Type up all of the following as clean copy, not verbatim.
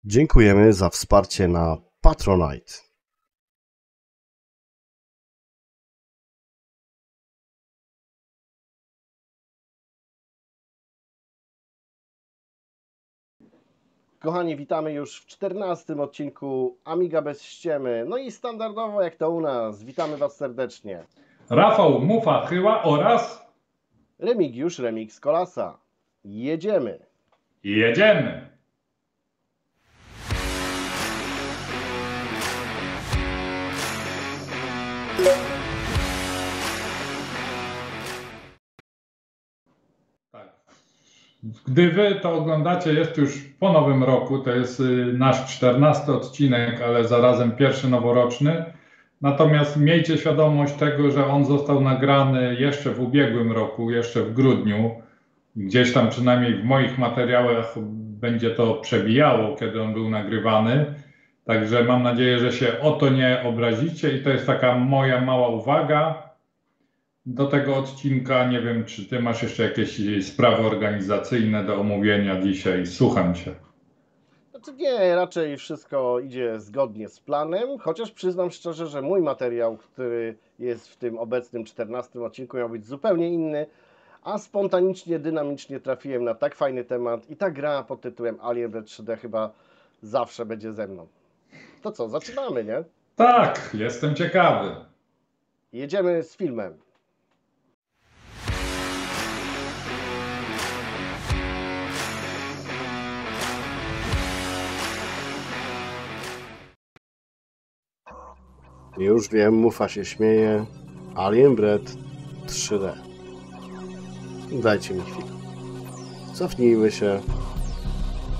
Dziękujemy za wsparcie na Patronite. Kochani, witamy już w 14 odcinku Amiga bez ściemy. No i standardowo jak to u nas, witamy Was serdecznie. Rafał Mufa Chyła oraz Remigiusz Remix Kolasa. Jedziemy. jedziemy. Tak. Gdy Wy to oglądacie, jest już po nowym roku, to jest nasz 14 odcinek, ale zarazem pierwszy noworoczny. Natomiast miejcie świadomość tego, że on został nagrany jeszcze w ubiegłym roku, jeszcze w grudniu. Gdzieś tam przynajmniej w moich materiałach będzie to przebijało, kiedy on był nagrywany. Także mam nadzieję, że się o to nie obrazicie i to jest taka moja mała uwaga do tego odcinka. Nie wiem, czy Ty masz jeszcze jakieś sprawy organizacyjne do omówienia dzisiaj. Słucham Cię. Znaczy nie, raczej wszystko idzie zgodnie z planem, chociaż przyznam szczerze, że mój materiał, który jest w tym obecnym 14 odcinku, miał być zupełnie inny, a spontanicznie, dynamicznie trafiłem na tak fajny temat i ta gra pod tytułem Alien Red 3D chyba zawsze będzie ze mną. To co, zaczynamy, nie? Tak, jestem ciekawy. Jedziemy z filmem. Już wiem, Mufa się śmieje. Alien Red 3D. Dajcie mi chwilę. Cofnijmy się.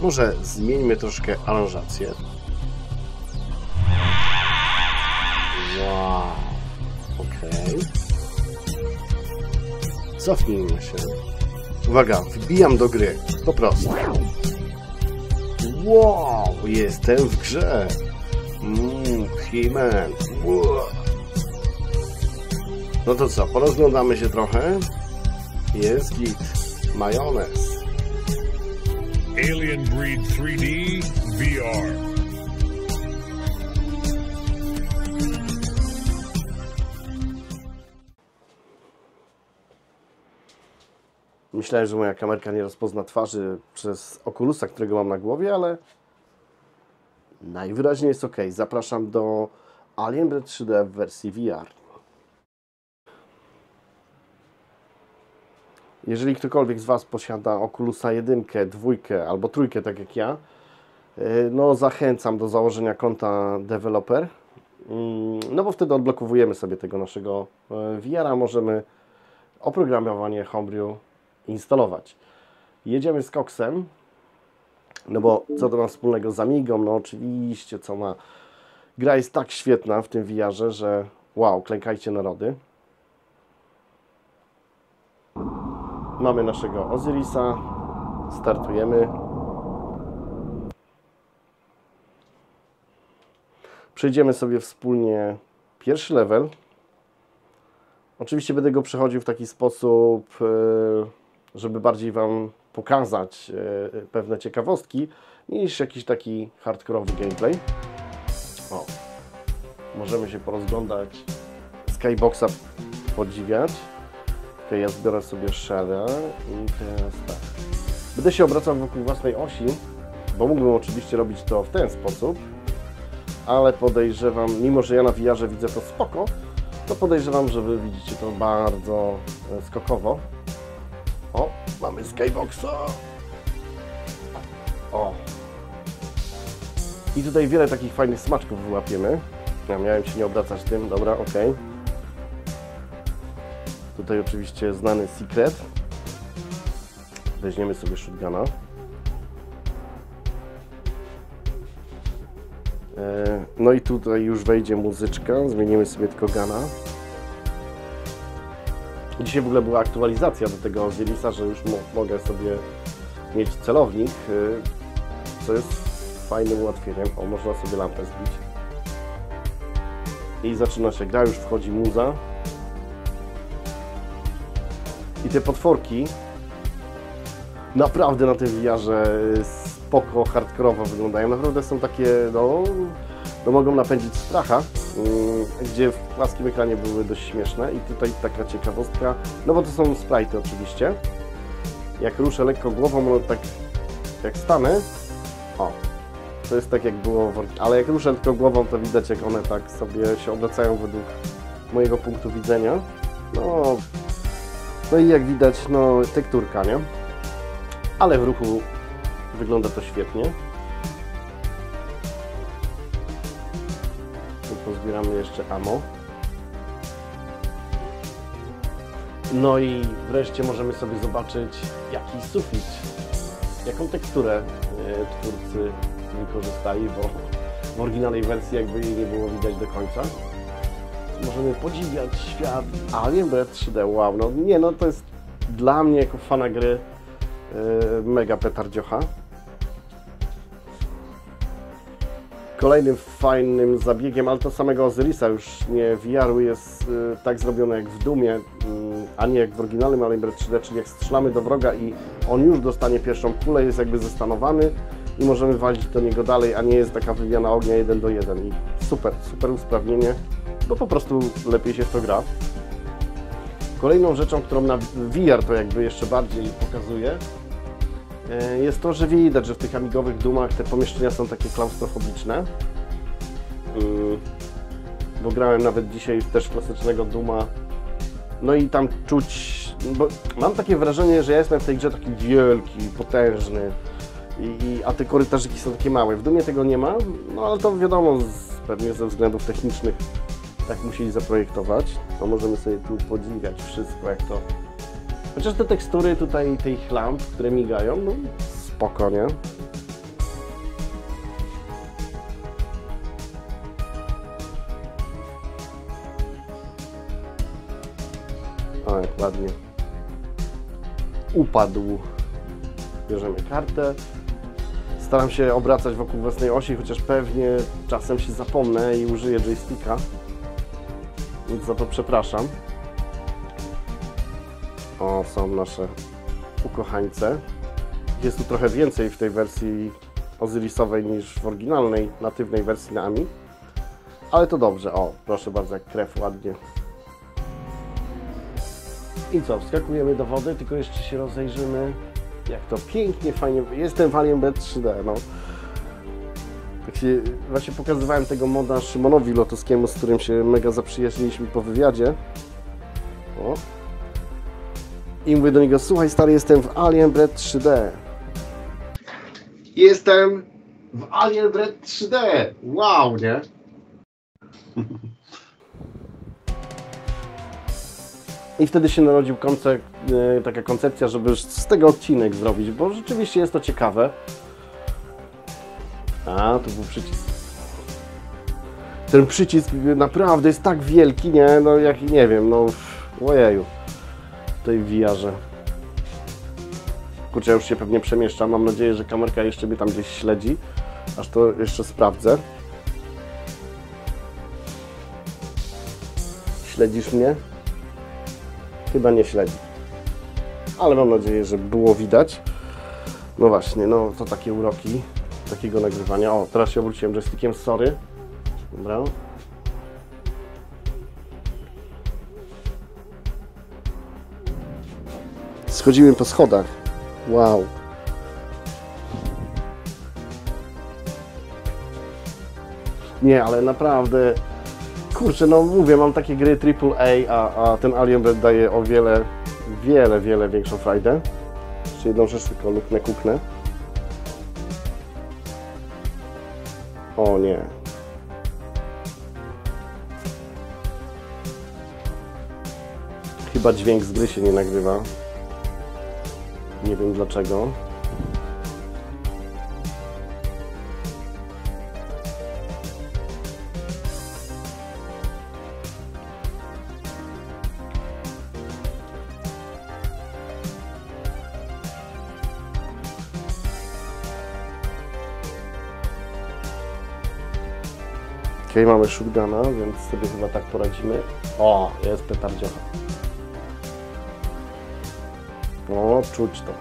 Może zmieńmy troszkę aranżację. Wow. Okej. Cofnijmy się. Uwaga, wbijam do gry. Po prostu. Wow, jestem w grze. He-Man. Wow. No to co, porozglądamy się trochę. Jest git. Majonez. Alien Breed 3D VR. Myślałem, że moja kamerka nie rozpozna twarzy przez Oculusa, którego mam na głowie, ale najwyraźniej jest ok. Zapraszam do Alien Breed 3D w wersji VR. Jeżeli ktokolwiek z Was posiada Oculusa 1, 2 albo 3, tak jak ja, no zachęcam do założenia konta deweloper, no bo wtedy odblokowujemy sobie tego naszego VR-a, możemy oprogramowanie Homebrew instalować. Jedziemy z koksem, no bo co to ma wspólnego z Amigą? No oczywiście, co ma. Gra jest tak świetna w tym VR-ze, że wow, klękajcie narody. Mamy naszego Osirisa, startujemy. Przejdziemy sobie wspólnie pierwszy level. Oczywiście będę go przechodził w taki sposób, żeby bardziej Wam pokazać pewne ciekawostki, niż jakiś taki hardkorowy gameplay. O, możemy się porozglądać, Skyboxa podziwiać. Ok, ja zbiorę sobie Shell'a i teraz tak. Będę się obracał wokół własnej osi, bo mógłbym oczywiście robić to w ten sposób, ale podejrzewam, mimo że ja na VR-ze widzę to spoko, to podejrzewam, że Wy widzicie to bardzo skokowo. O, mamy Skyboxa! O! I tutaj wiele takich fajnych smaczków wyłapiemy. Ja miałem się nie obracać tym, dobra, ok. Tutaj oczywiście znany secret. Weźmiemy sobie shotguna. No i tutaj już wejdzie muzyczka. Zmienimy sobie tylko gana. Dzisiaj w ogóle była aktualizacja do tego Osirisa, że już mogę sobie mieć celownik, co jest fajnym ułatwieniem. O, można sobie lampę zbić. I zaczyna się gra, już wchodzi muza. I te potworki naprawdę na tym VR-ze spoko, hardkorowo wyglądają. Naprawdę są takie, no mogą napędzić stracha, gdzie w płaskim ekranie były dość śmieszne. I tutaj taka ciekawostka, no bo to są sprite'y oczywiście. Jak ruszę lekko głową, no tak jak stanę, o, to jest tak jak było, ale jak ruszę tylko głową, to widać jak one tak sobie się obracają według mojego punktu widzenia. No i jak widać, no tekturka, nie? Ale w ruchu wygląda to świetnie. Tu pozbieramy jeszcze ammo. No i wreszcie możemy sobie zobaczyć jaki sufit, jaką teksturę twórcy wykorzystali, bo w oryginalnej wersji jakby jej nie było widać do końca. Możemy podziwiać świat Alien Breath 3D, wow, no nie, no to jest dla mnie jako fana gry mega petardziocha. Kolejnym fajnym zabiegiem, ale to samego Osirisa już nie VR-u jest tak zrobione jak w Doomie, a nie jak w oryginalnym Alien Breath 3D, czyli jak strzelamy do wroga i on już dostanie pierwszą kulę, jest jakby zestanowany i możemy walić do niego dalej, a nie jest taka wymiana ognia 1 do 1 i super usprawnienie, bo po prostu lepiej się w to gra. Kolejną rzeczą, którą na VR to jakby jeszcze bardziej pokazuje, jest to, że widać, że w tych amigowych Doomach te pomieszczenia są takie klaustrofobiczne. Bo grałem nawet dzisiaj też klasycznego Dooma. No i tam czuć, bo mam takie wrażenie, że ja jestem w tej grze taki wielki, potężny, a te korytarzyki są takie małe. W Doomie tego nie ma, no ale to wiadomo, pewnie ze względów technicznych tak musieli zaprojektować. To możemy sobie tu podziwiać wszystko, jak to... Chociaż te tekstury tutaj tych lamp, które migają, no spoko, nie? O, jak ładnie. Upadł. Bierzemy kartę. Staram się obracać wokół własnej osi, chociaż pewnie czasem się zapomnę i użyję joysticka. Więc za to przepraszam. O, są nasze ukochańce. Jest tu trochę więcej w tej wersji Osirisowej niż w oryginalnej, natywnej wersji na Ami. Ale to dobrze. O, proszę bardzo, jak krew ładnie. I co, wskakujemy do wody, tylko jeszcze się rozejrzymy. Jak to pięknie, fajnie... Jestem w Alien Breath 3D, no. Tak się, właśnie pokazywałem tego moda Szymonowi Lotuskiemu, z którym się mega zaprzyjaźniliśmy po wywiadzie. O. I mówię do niego, słuchaj stary, jestem w Alien Breath 3D. Jestem w Alien Breath 3D. Wow, nie? I wtedy się narodził taka koncepcja, żeby z tego odcinek zrobić, bo rzeczywiście jest to ciekawe. A, tu był przycisk. Ten przycisk naprawdę jest tak wielki, nie? No jak nie wiem, no ojeju. W tej VR-ze. Kurczę, ja już się pewnie przemieszczam. Mam nadzieję, że kamerka jeszcze mnie tam gdzieś śledzi. Aż to jeszcze sprawdzę. Śledzisz mnie? Chyba nie śledzi. Ale mam nadzieję, że było widać. No właśnie, no to takie uroki takiego nagrywania. O, teraz się obróciłem joystickiem, sorry. Dobra. Schodzimy po schodach. Wow. Nie, ale naprawdę... Kurczę, no mówię, mam takie gry AAA, a ten Alien Breath daje o wiele większą frajdę. Jeszcze jedną rzecz tylko kuknę. O nie. Chyba dźwięk z gry się nie nagrywa. Nie wiem dlaczego. Okej, mamy shotguna, więc sobie chyba tak poradzimy. O, jest petardziocha. O, czuć to.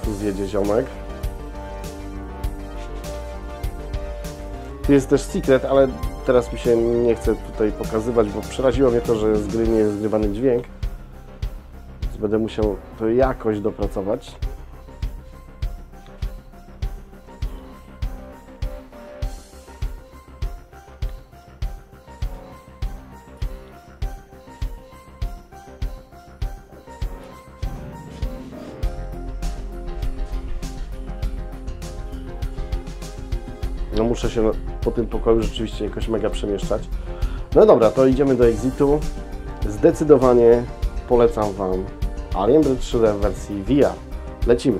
tu zjedzie ziomek. Tu jest też secret, ale teraz mi się nie chce tutaj pokazywać, bo przeraziło mnie to, że z gry nie jest zgrywany dźwięk. Więc będę musiał to jakoś dopracować. No muszę się po tym pokoju rzeczywiście jakoś mega przemieszczać. No dobra, to idziemy do Exitu. Zdecydowanie polecam Wam Alien Breed 3D w wersji VR. Lecimy.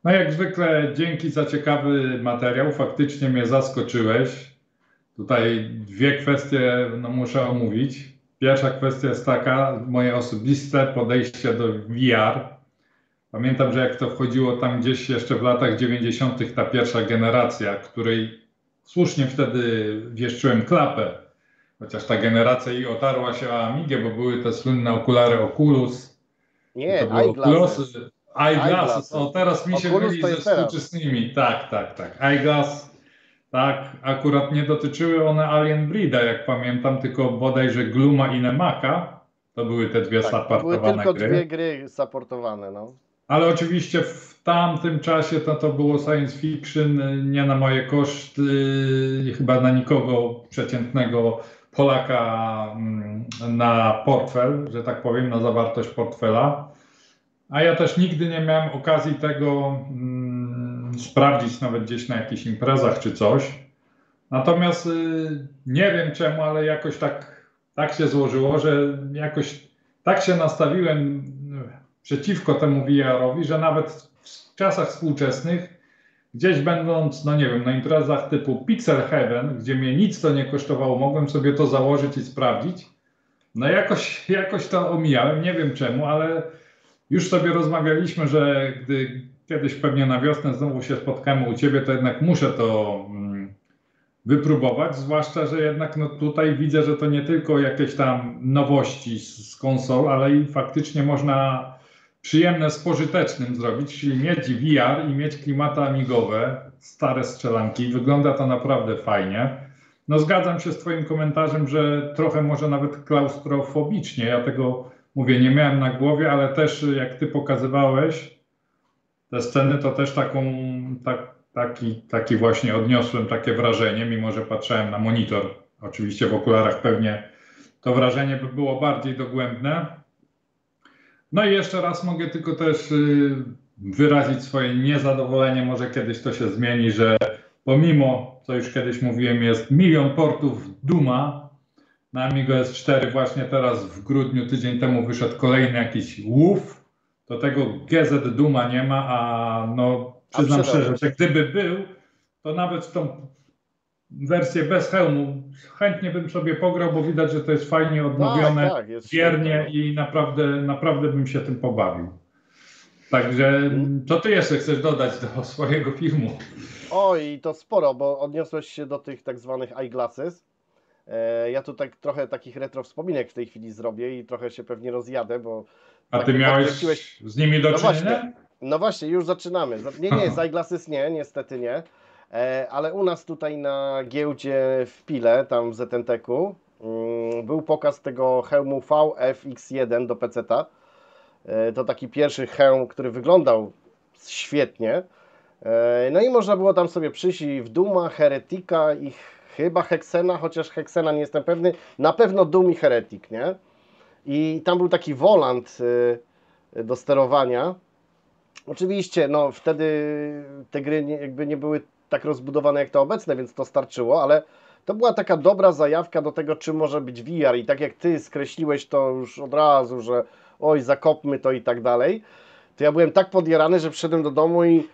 No jak zwykle dzięki za ciekawy materiał, faktycznie mnie zaskoczyłeś. Tutaj dwie kwestie muszę omówić. Pierwsza kwestia jest taka, moje osobiste podejście do VR. Pamiętam, że jak to wchodziło tam gdzieś jeszcze w latach 90. ta pierwsza generacja, której słusznie wtedy wieszczyłem klapę. Chociaż ta generacja i otarła się o Amigę, bo były te słynne okulary Oculus. Nie, to były eyeglasses. Eyeglasses. O, teraz mi się Oculus myli to ze jest teraz. współczesnymi. Tak. Eyeglass. Tak, akurat nie dotyczyły one Alien Breeda, jak pamiętam, tylko bodajże Gluma i Nemaka. To były te dwie Tak, to były supportowane tylko gry. dwie gry supportowane, no. Ale oczywiście w tamtym czasie to było science fiction, nie na moje koszty, chyba na nikogo przeciętnego Polaka na portfel, że tak powiem, na zawartość portfela. A ja też nigdy nie miałem okazji tego sprawdzić nawet gdzieś na jakichś imprezach czy coś. Natomiast nie wiem czemu, ale jakoś tak się złożyło, że jakoś tak się nastawiłem przeciwko temu VR-owi, że nawet w czasach współczesnych, gdzieś będąc, no nie wiem, na imprezach typu Pixel Heaven, gdzie mnie nic to nie kosztowało, mogłem sobie to założyć i sprawdzić. No jakoś to omijałem, nie wiem czemu, ale już sobie rozmawialiśmy, że gdy kiedyś pewnie na wiosnę znowu się spotkamy u Ciebie, to jednak muszę to wypróbować, zwłaszcza, że jednak no tutaj widzę, że to nie tylko jakieś tam nowości z konsol, ale i faktycznie można przyjemne z pożytecznym zrobić, czyli mieć VR i mieć klimaty amigowe, stare strzelanki. Wygląda to naprawdę fajnie. No zgadzam się z Twoim komentarzem, że trochę może nawet klaustrofobicznie. Ja tego, mówię, nie miałem na głowie, ale też jak Ty pokazywałeś te sceny, to też taki właśnie odniosłem takie wrażenie, mimo że patrzyłem na monitor. Oczywiście w okularach pewnie to wrażenie by było bardziej dogłębne. No i jeszcze raz mogę tylko też wyrazić swoje niezadowolenie, może kiedyś to się zmieni, że pomimo, co już kiedyś mówiłem, jest 1 000 000 portów Duma, na Amigo S4 właśnie teraz w grudniu, tydzień temu wyszedł kolejny jakiś łów, to tego GZ Duma nie ma, a no przyznam szczerze, że gdyby był, to nawet w tą wersję bez hełmu. Chętnie bym sobie pograł, bo widać, że to jest fajnie odnowione, Tak, jest wiernie świetne, no. i naprawdę bym się tym pobawił. Także co ty jeszcze chcesz dodać do swojego filmu? Oj, to sporo, bo odniosłeś się do tych tak zwanych eyeglasses. Ja tu tak trochę takich retro wspominek w tej chwili zrobię i trochę się pewnie rozjadę, bo... A tak ty miałeś podkręciłeś- z nimi do No czynienia? właśnie, no właśnie, już zaczynamy. Nie, z eyeglasses nie, niestety nie. Ale u nas tutaj na giełdzie w Pile, tam w ZNTK-u, był pokaz tego hełmu VFX1 do PC-ta. To taki pierwszy hełm, który wyglądał świetnie. No i można było tam sobie przyjść i w Duma, Heretika i chyba Hexena, chociaż Hexena nie jestem pewny, na pewno Doom i Heretic, nie? I tam był taki volant do sterowania. Oczywiście, no wtedy te gry jakby nie były tak rozbudowane jak te obecne, więc to starczyło, ale to była taka dobra zajawka do tego, czym może być VR i tak jak Ty skreśliłeś to już od razu, że oj, zakopmy to i tak dalej, to ja byłem tak podjarany, że przyszedłem do domu i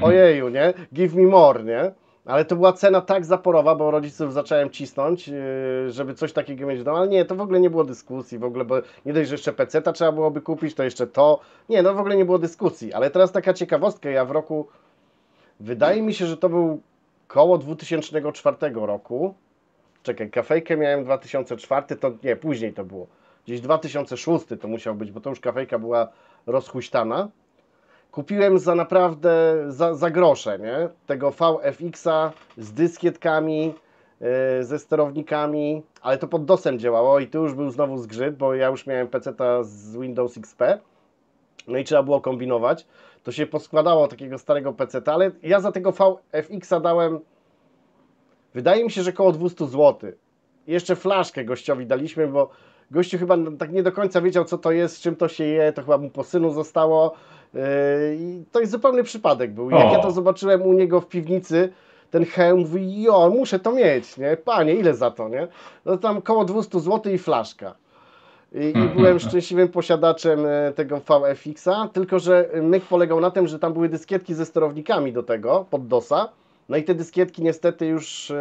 ojeju, nie? Give me more, nie? Ale to była cena tak zaporowa, bo rodziców zacząłem cisnąć, żeby coś takiego mieć w domu, ale nie, to w ogóle nie było dyskusji, w ogóle, bo nie dość, że jeszcze PC-ta trzeba byłoby kupić, to jeszcze to, nie, no w ogóle nie było dyskusji, ale teraz taka ciekawostka, ja w roku, wydaje mi się, że to był koło 2004 roku, czekaj, kafejkę miałem 2004, to nie, później to było, gdzieś 2006 to musiał być, bo to już kafejka była rozhuśtana. Kupiłem za naprawdę, za grosze, nie? Tego VFX-a z dyskietkami, ze sterownikami, ale to pod DOS-em działało i tu już był znowu zgrzyt, bo ja już miałem PC-ta z Windows XP, no i trzeba było kombinować. To się poskładało takiego starego PC-ta, ale ja za tego VFX-a dałem, wydaje mi się, że koło 200 zł. Jeszcze flaszkę gościowi daliśmy, bo gościu chyba tak nie do końca wiedział, co to jest, z czym to się je, to chyba mu po synu zostało. I to jest zupełny przypadek był. Jak ja to zobaczyłem u niego w piwnicy, ten hełm, mówi, jo, muszę to mieć, nie? Panie, ile za to, nie? No tam koło 200 zł i flaszka. I byłem szczęśliwym posiadaczem tego VFX-a, tylko że myk polegał na tym, że tam były dyskietki ze sterownikami do tego, pod DOS-a. No i te dyskietki niestety już...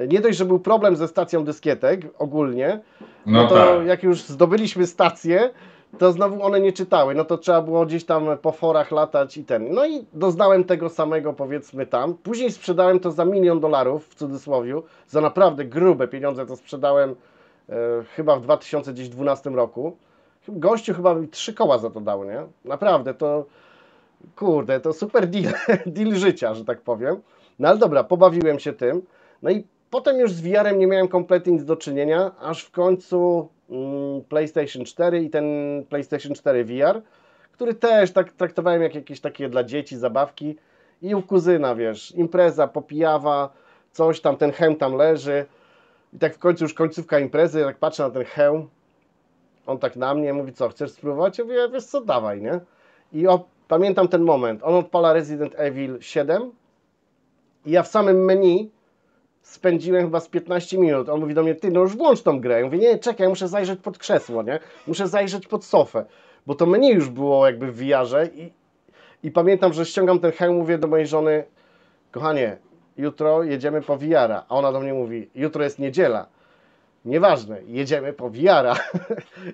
Nie dość, że był problem ze stacją dyskietek ogólnie, no to tak. jak już zdobyliśmy stację, to znowu one nie czytały, no to trzeba było gdzieś tam po forach latać i ten. No i doznałem tego samego, powiedzmy tam. Później sprzedałem to za $1 000 000 w cudzysłowie, za naprawdę grube pieniądze to sprzedałem chyba w 2012 roku. Gościu chyba mi 3 koła za to dał, nie? Naprawdę, to kurde, to super deal, deal życia, że tak powiem. No ale dobra, pobawiłem się tym. No i potem już z VR-em nie miałem kompletnie nic do czynienia, aż w końcu PlayStation 4 i ten PlayStation 4 VR, który też tak traktowałem jak jakieś takie dla dzieci zabawki i u kuzyna, wiesz, impreza, popijawa, coś tam, ten hełm tam leży i tak w końcu już końcówka imprezy, jak patrzę na ten hełm, on tak na mnie mówi, co, chcesz spróbować? Ja mówię, wiesz co, dawaj, nie? I pamiętam ten moment, on odpala Resident Evil 7 i ja w samym menu spędziłem chyba z 15 minut. On mówi do mnie, ty, no już włącz tą grę. Ja mówię, nie, czekaj, muszę zajrzeć pod krzesło, nie? Muszę zajrzeć pod sofę, bo to menu już było jakby w VR-ze i pamiętam, że ściągam ten hełm, mówię do mojej żony, kochanie, jutro jedziemy po VR-a, a ona do mnie mówi, jutro jest niedziela. Nieważne, jedziemy po VR-a.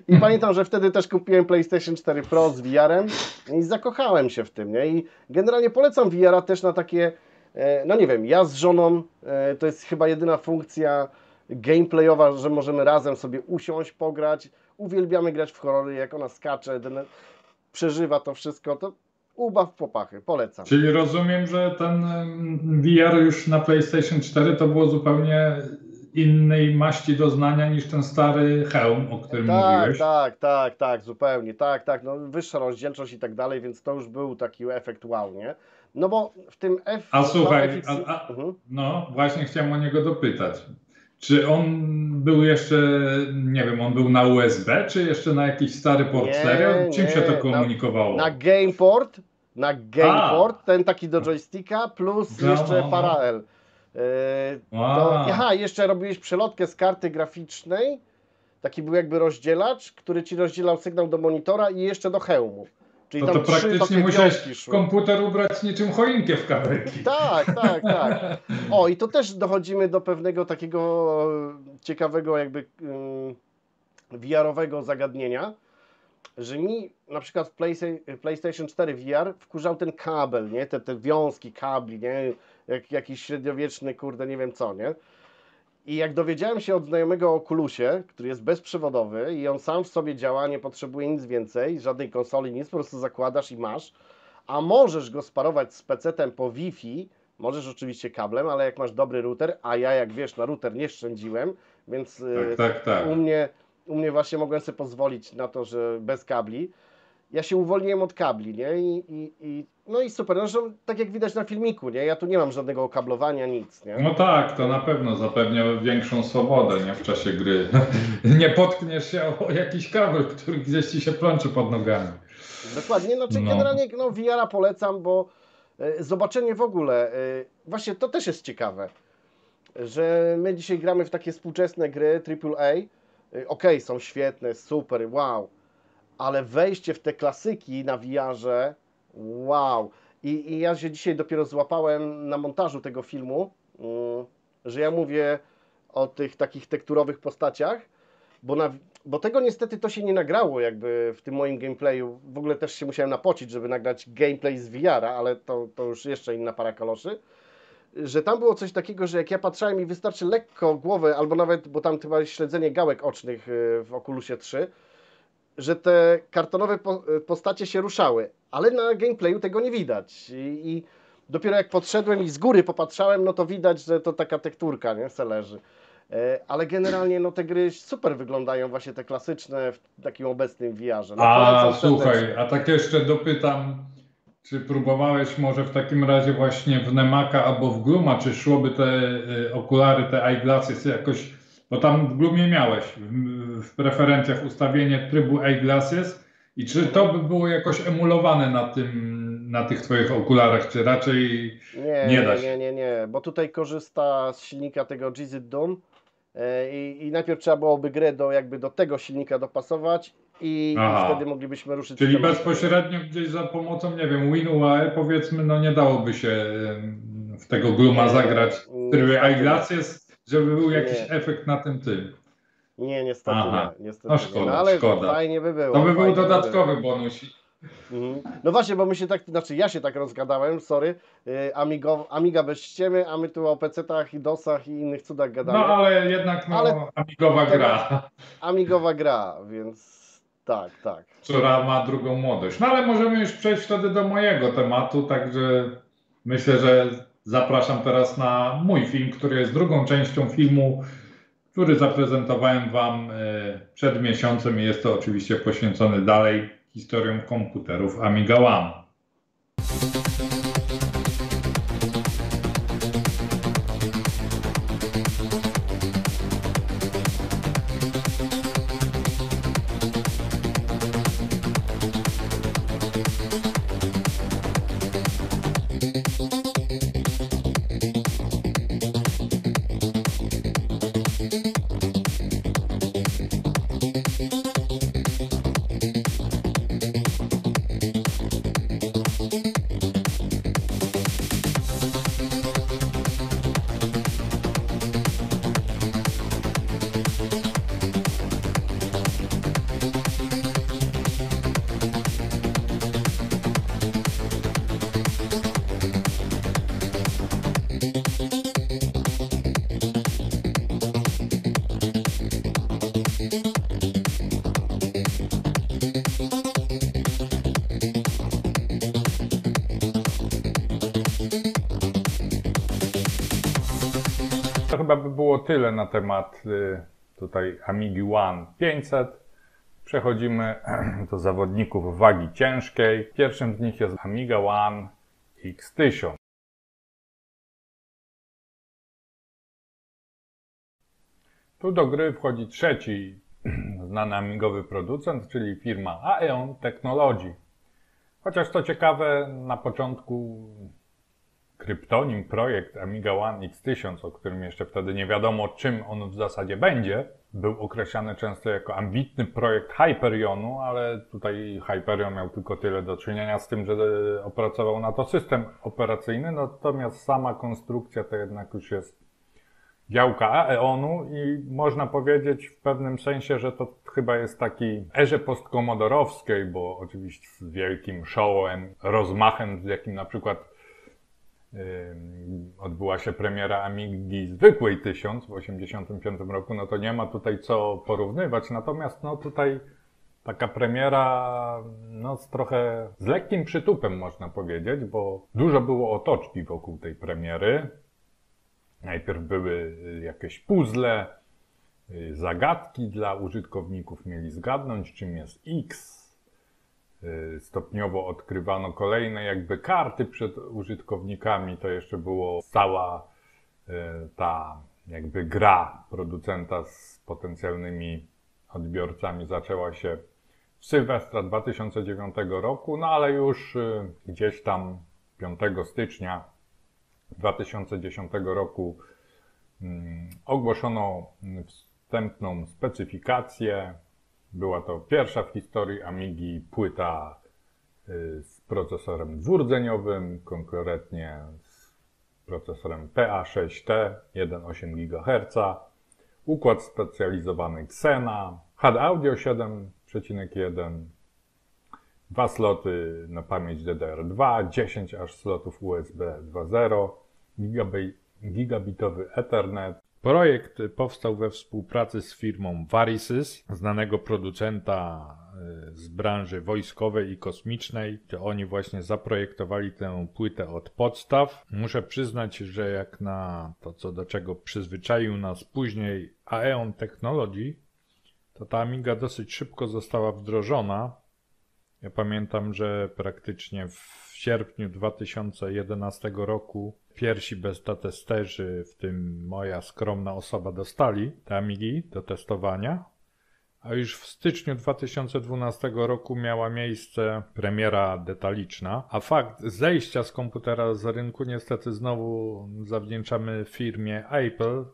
I pamiętam, że wtedy też kupiłem PlayStation 4 Pro z VR-em i zakochałem się w tym, nie? I generalnie polecam VR-a też na takie, no nie wiem, ja z żoną, to jest chyba jedyna funkcja gameplayowa, że możemy razem sobie usiąść, pograć. Uwielbiamy grać w horrory, jak ona skacze, przeżywa to wszystko, to ubaw popachy, polecam. Czyli rozumiem, że ten VR już na PlayStation 4 to było zupełnie innej maści doznania niż ten stary hełm, o którym mówiłeś. Tak, zupełnie, tak, no wyższa rozdzielczość i tak dalej, więc to już był taki efekt wow, nie? No bo w tym A słuchaj, no właśnie chciałem o niego dopytać. Czy on był jeszcze, nie wiem, on był na USB, czy jeszcze na jakiś stary port stereo? Czym się to komunikowało? Na GamePort, ten taki do joysticka, plus jeszcze Parallel. Jeszcze robiłeś przelotkę z karty graficznej, taki był jakby rozdzielacz, który ci rozdzielał sygnał do monitora i jeszcze do hełmu. Czyli To tam trzy praktycznie takie musiałeś wioski szły. komputer ubrać niczym choinkę w kabelki. Tak, tak, tak. O, i to też dochodzimy do pewnego takiego ciekawego jakby VR-owego zagadnienia, że mi na przykład w PlayStation 4 VR wkurzał ten kabel, nie? Te wiązki kabli, nie? Jakiś średniowieczny, kurde, nie wiem co, nie? I jak dowiedziałem się od znajomego o Oculusie, który jest bezprzewodowy i on sam w sobie działa, nie potrzebuje nic więcej, żadnej konsoli, nic, po prostu zakładasz i masz, a możesz go sparować z PC-tem po Wi-Fi, możesz oczywiście kablem, ale jak masz dobry router, a ja jak wiesz, na router nie szczędziłem, więc Tak. u mnie właśnie mogłem sobie pozwolić na to, że bez kabli. Ja się uwolniłem od kabli, nie? No i super, no, zresztą tak jak widać na filmiku, nie? Ja tu nie mam żadnego okablowania, nic, nie? No tak, to na pewno zapewnia większą swobodę, nie, w czasie gry. Nie potkniesz się o jakiś kabel, który gdzieś ci się plączy pod nogami. Dokładnie, znaczy No. generalnie no, VR-a polecam, bo zobaczenie w ogóle, właśnie to też jest ciekawe, że my dzisiaj gramy w takie współczesne gry AAA, okej, są świetne, super, wow, ale wejście w te klasyki na VR-ze, wow. I ja się dzisiaj dopiero złapałem na montażu tego filmu, że ja mówię o tych takich tekturowych postaciach, bo tego niestety to się nie nagrało jakby w tym moim gameplayu. W ogóle też się musiałem napocić, żeby nagrać gameplay z VR-a, ale to już jeszcze inna para kaloszy. Że tam było coś takiego, że jak ja patrzyłem i wystarczy lekko głowę, albo nawet, bo tam chyba jest śledzenie gałek ocznych w Oculusie 3, że te kartonowe postacie się ruszały, ale na gameplayu tego nie widać. I dopiero jak podszedłem i z góry popatrzałem, no to widać, że to taka tekturka, nie, se leży. Ale generalnie no te gry super wyglądają, właśnie te klasyczne w takim obecnym VR-ze. No, A polecam słuchaj, serdecznie. a tak jeszcze dopytam, czy próbowałeś może w takim razie właśnie w Nemaka albo w Gluma, czy szłoby te okulary, te eyeglasses jakoś, bo tam w Glumie miałeś w preferencjach ustawienie trybu eyeglasses i czy to by było jakoś emulowane na tych twoich okularach, czy raczej nie da się? Nie, bo tutaj korzysta z silnika tego Jizit Doom i najpierw trzeba byłoby grę do tego silnika dopasować i Aha. wtedy moglibyśmy ruszyć Czyli z tematem. bezpośrednio gdzieś za pomocą, nie wiem, WinUAE powiedzmy, no nie dałoby się w tego Gluma zagrać w trybie eyeglasses, żeby był jakiś efekt na tym. Nie, niestety Aha. nie. Niestety No nie. szkoda, No ale szkoda. fajnie by było. To by był fajnie dodatkowy by było. bonus. No właśnie, bo my się tak, znaczy ja się tak rozgadałem, sorry, Amiga bez ściemy, a my tu o PC-tach i DOS-ach i innych cudach gadamy. No ale jednak amigowa gra, Amigowa gra, więc tak. która ma drugą młodość. No ale możemy już przejść wtedy do mojego tematu, także myślę, że zapraszam teraz na mój film, który jest drugą częścią filmu, który zaprezentowałem Wam przed miesiącem i jest to oczywiście poświęcony dalej historiom komputerów Amiga One. To chyba by było tyle na temat tutaj Amigi One 500. Przechodzimy do zawodników wagi ciężkiej. Pierwszym z nich jest Amiga One X1000. Tu do gry wchodzi trzeci znany amigowy producent, czyli firma Aeon Technology. Chociaż co ciekawe, na początku kryptonim projekt Amiga One X1000, o którym jeszcze wtedy nie wiadomo czym on w zasadzie będzie, był określany często jako ambitny projekt Hyperionu, ale tutaj Hyperion miał tylko tyle do czynienia z tym, że opracował na to system operacyjny, natomiast sama konstrukcja to jednak już jest działka Aeonu i można powiedzieć w pewnym sensie, że to chyba jest taki erze postkomodorowskiej, bo oczywiście z wielkim showem, rozmachem, z jakim na przykład odbyła się premiera Amigi zwykłej 1000 w 1985 roku, no to nie ma tutaj co porównywać, natomiast no tutaj taka premiera no trochę z lekkim przytupem można powiedzieć, bo dużo było otoczki wokół tej premiery. Najpierw były jakieś puzzle, zagadki dla użytkowników, mieli zgadnąć czym jest X. Stopniowo odkrywano kolejne jakby karty przed użytkownikami, to jeszcze było cała ta jakby gra producenta z potencjalnymi odbiorcami zaczęła się w Sylwestra 2009 roku, no ale już gdzieś tam 5 stycznia 2010 roku ogłoszono wstępną specyfikację. Była to pierwsza w historii Amigi płyta z procesorem dwurdzeniowym, konkretnie z procesorem PA6T 1,8 GHz, układ specjalizowany Xena, HUD Audio 7,1, 2 sloty na pamięć DDR2, 10 aż slotów USB 2.0, gigabitowy Ethernet. Projekt powstał we współpracy z firmą Varisys, znanego producenta z branży wojskowej i kosmicznej. To oni właśnie zaprojektowali tę płytę od podstaw. Muszę przyznać, że jak na to, co do czego przyzwyczaił nas później Aeon Technology, to ta Amiga dosyć szybko została wdrożona. Ja pamiętam, że praktycznie w sierpniu 2011 roku pierwsi beta-testerzy, w tym moja skromna osoba, dostali te Amigi do testowania, a już w styczniu 2012 roku miała miejsce premiera detaliczna, a fakt zejścia z komputera z rynku niestety znowu zawdzięczamy firmie Apple,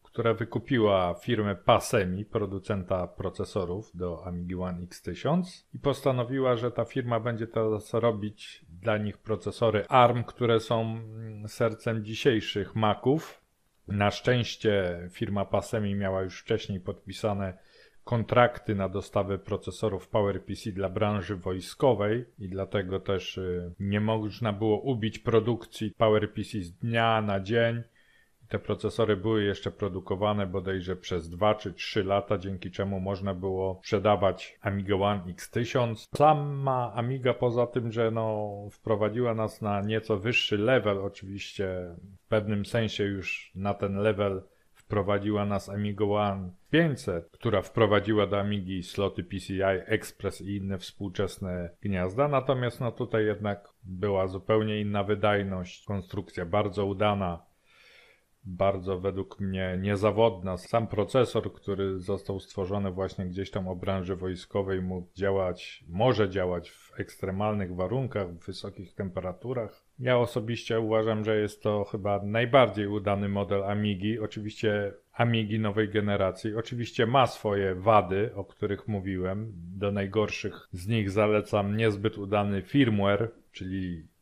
która wykupiła firmę Pasemi, producenta procesorów do Amigi One X1000 i postanowiła, że ta firma będzie teraz robić dla nich procesory ARM, które są sercem dzisiejszych Maców. Na szczęście firma Pasemi miała już wcześniej podpisane kontrakty na dostawę procesorów PowerPC dla branży wojskowej i dlatego też nie można było ubić produkcji PowerPC z dnia na dzień. Te procesory były jeszcze produkowane bodajże przez 2 czy 3 lata, dzięki czemu można było sprzedawać Amiga One X1000. Sama Amiga, poza tym, że wprowadziła nas na nieco wyższy level, oczywiście w pewnym sensie już na ten level wprowadziła nas Amiga One 500, która wprowadziła do Amigi sloty PCI Express i inne współczesne gniazda, natomiast tutaj jednak była zupełnie inna wydajność, konstrukcja bardzo udana. Bardzo według mnie niezawodna. Sam procesor, który został stworzony właśnie gdzieś tam o branży wojskowej, może działać w ekstremalnych warunkach, w wysokich temperaturach. Ja osobiście uważam, że jest to chyba najbardziej udany model Amigi. Oczywiście Amigi nowej generacji. Oczywiście ma swoje wady, o których mówiłem. Do najgorszych z nich zalecam niezbyt udany firmware, czyli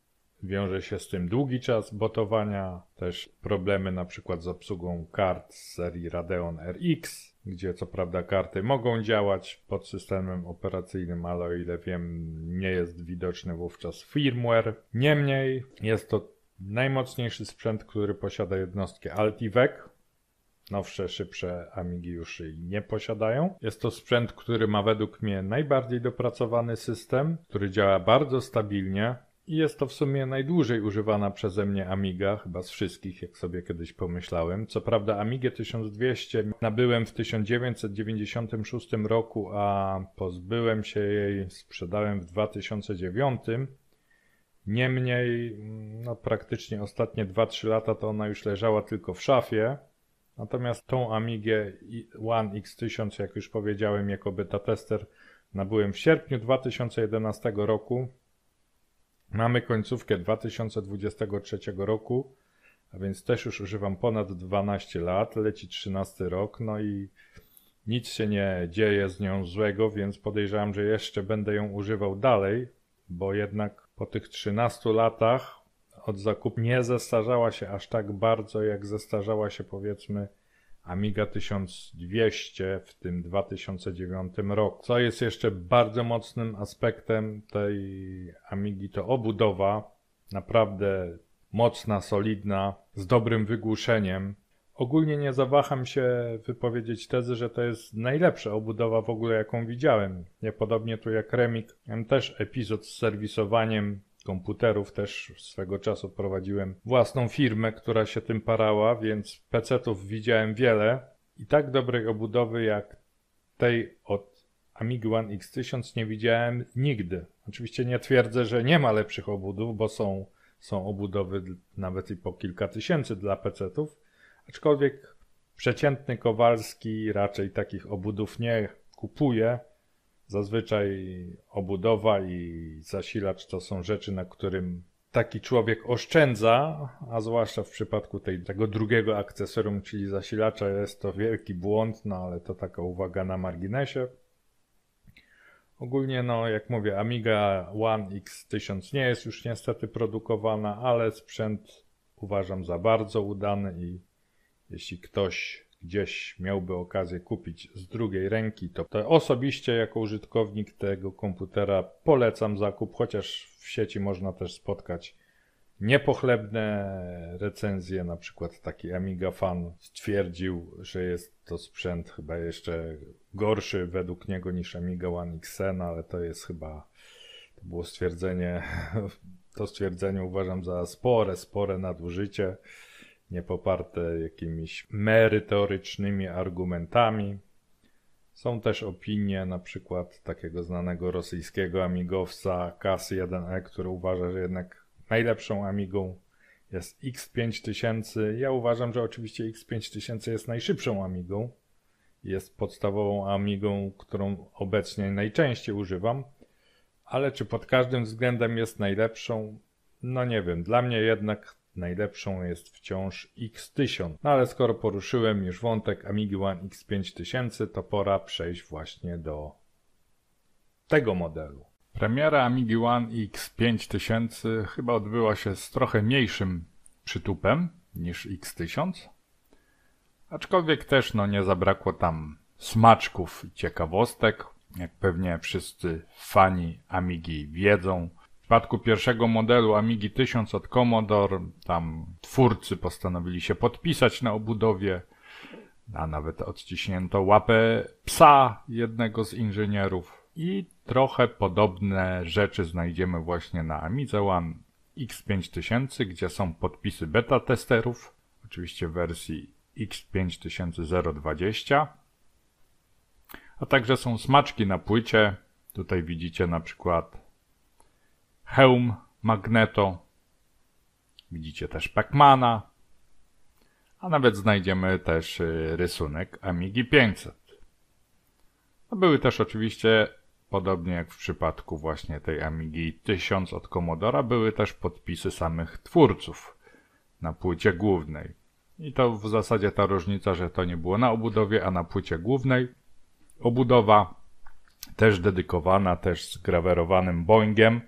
wiąże się z tym długi czas botowania, też problemy na przykład z obsługą kart z serii Radeon RX, gdzie co prawda karty mogą działać pod systemem operacyjnym, ale o ile wiem, nie jest widoczny wówczas firmware. Niemniej jest to najmocniejszy sprzęt, który posiada jednostkę Altivec. Nowsze, szybsze Amigi już jej nie posiadają. Jest to sprzęt, który ma według mnie najbardziej dopracowany system, który działa bardzo stabilnie. I jest to w sumie najdłużej używana przeze mnie Amiga, chyba z wszystkich, jak sobie kiedyś pomyślałem. Co prawda Amigę 1200 nabyłem w 1996 roku, a pozbyłem się jej, sprzedałem w 2009. Niemniej, praktycznie ostatnie 2-3 lata to ona już leżała tylko w szafie. Natomiast tą Amigę One X1000, jak już powiedziałem, jako beta tester nabyłem w sierpniu 2011 roku. Mamy końcówkę 2023 roku, a więc też już używam ponad 12 lat, leci 13 rok, no i nic się nie dzieje z nią złego, więc podejrzewam, że jeszcze będę ją używał dalej, bo jednak po tych 13 latach od zakupu nie zestarzała się aż tak bardzo, jak zestarzała się powiedzmy Amiga 1200 w tym 2009 roku. Co jest jeszcze bardzo mocnym aspektem tej Amigi, to obudowa, naprawdę mocna, solidna, z dobrym wygłuszeniem. Ogólnie nie zawaham się wypowiedzieć tezy, że to jest najlepsza obudowa w ogóle, jaką widziałem. Niepodobnie tu jak Remik. Miałem też epizod z serwisowaniem komputerów, też swego czasu prowadziłem własną firmę, która się tym parała, więc PC-ów widziałem wiele i tak dobrej obudowy jak tej od Amigi One X1000 nie widziałem nigdy. Oczywiście nie twierdzę, że nie ma lepszych obudów, bo są obudowy nawet i po kilka tysięcy dla PC-ów, aczkolwiek przeciętny Kowalski raczej takich obudów nie kupuje. Zazwyczaj obudowa i zasilacz to są rzeczy, na którym taki człowiek oszczędza, a zwłaszcza w przypadku tego drugiego akcesorium, czyli zasilacza, jest to wielki błąd, no ale to taka uwaga na marginesie. Ogólnie, no jak mówię, Amiga One X1000 nie jest już niestety produkowana, ale sprzęt uważam za bardzo udany i jeśli ktoś gdzieś miałby okazję kupić z drugiej ręki, to osobiście jako użytkownik tego komputera polecam zakup, chociaż w sieci można też spotkać niepochlebne recenzje, na przykład taki Amiga Fan stwierdził, że jest to sprzęt chyba jeszcze gorszy według niego niż Amiga One XN, ale to jest chyba, to było stwierdzenie, to stwierdzenie uważam za spore nadużycie, nie poparte jakimiś merytorycznymi argumentami. Są też opinie na przykład takiego znanego rosyjskiego amigowca Kas1e, który uważa, że jednak najlepszą Amigą jest X5000. Ja uważam, że oczywiście X5000 jest najszybszą Amigą. Jest podstawową Amigą, którą obecnie najczęściej używam. Ale czy pod każdym względem jest najlepszą? No nie wiem. Dla mnie jednak najlepszą jest wciąż X1000. No ale skoro poruszyłem już wątek Amigi One X5000, to pora przejść właśnie do tego modelu. Premiera Amigi One X5000 chyba odbyła się z trochę mniejszym przytupem niż X1000. Aczkolwiek też nie zabrakło tam smaczków i ciekawostek. Jak pewnie wszyscy fani Amigi wiedzą, w przypadku pierwszego modelu Amigi 1000 od Commodore, tam twórcy postanowili się podpisać na obudowie, a nawet odciśnięto łapę psa jednego z inżynierów. I trochę podobne rzeczy znajdziemy właśnie na Amidze One X5000, gdzie są podpisy beta testerów, oczywiście w wersji X5020, a także są smaczki na płycie. Tutaj widzicie na przykład hełm Magneto, widzicie też Pacmana, a nawet znajdziemy też rysunek Amigi 500. No były też oczywiście, podobnie jak w przypadku właśnie tej Amigi 1000 od Commodora, były też podpisy samych twórców na płycie głównej. I to w zasadzie ta różnica, że to nie było na obudowie, a na płycie głównej. Obudowa też dedykowana, też z grawerowanym Boeingiem,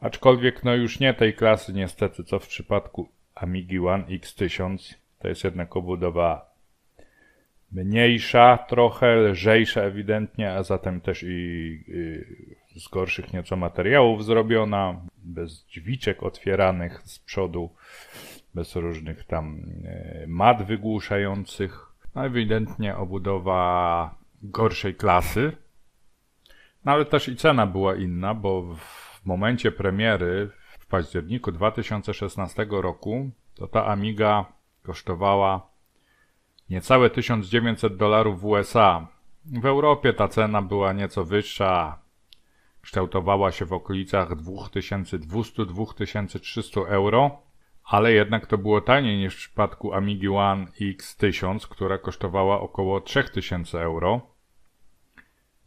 aczkolwiek już nie tej klasy niestety, co w przypadku Amigi One X1000. To jest jednak obudowa mniejsza, trochę lżejsza ewidentnie, a zatem też i z gorszych nieco materiałów zrobiona, bez drzwiczek otwieranych z przodu, bez różnych tam mat wygłuszających. No ewidentnie obudowa gorszej klasy. No ale też i cena była inna, bo w momencie premiery w październiku 2016 roku to ta Amiga kosztowała niecałe $1900 w USA. W Europie ta cena była nieco wyższa, kształtowała się w okolicach 2200-2300 euro, ale jednak to było taniej niż w przypadku Amigi One X1000, która kosztowała około 3000 euro.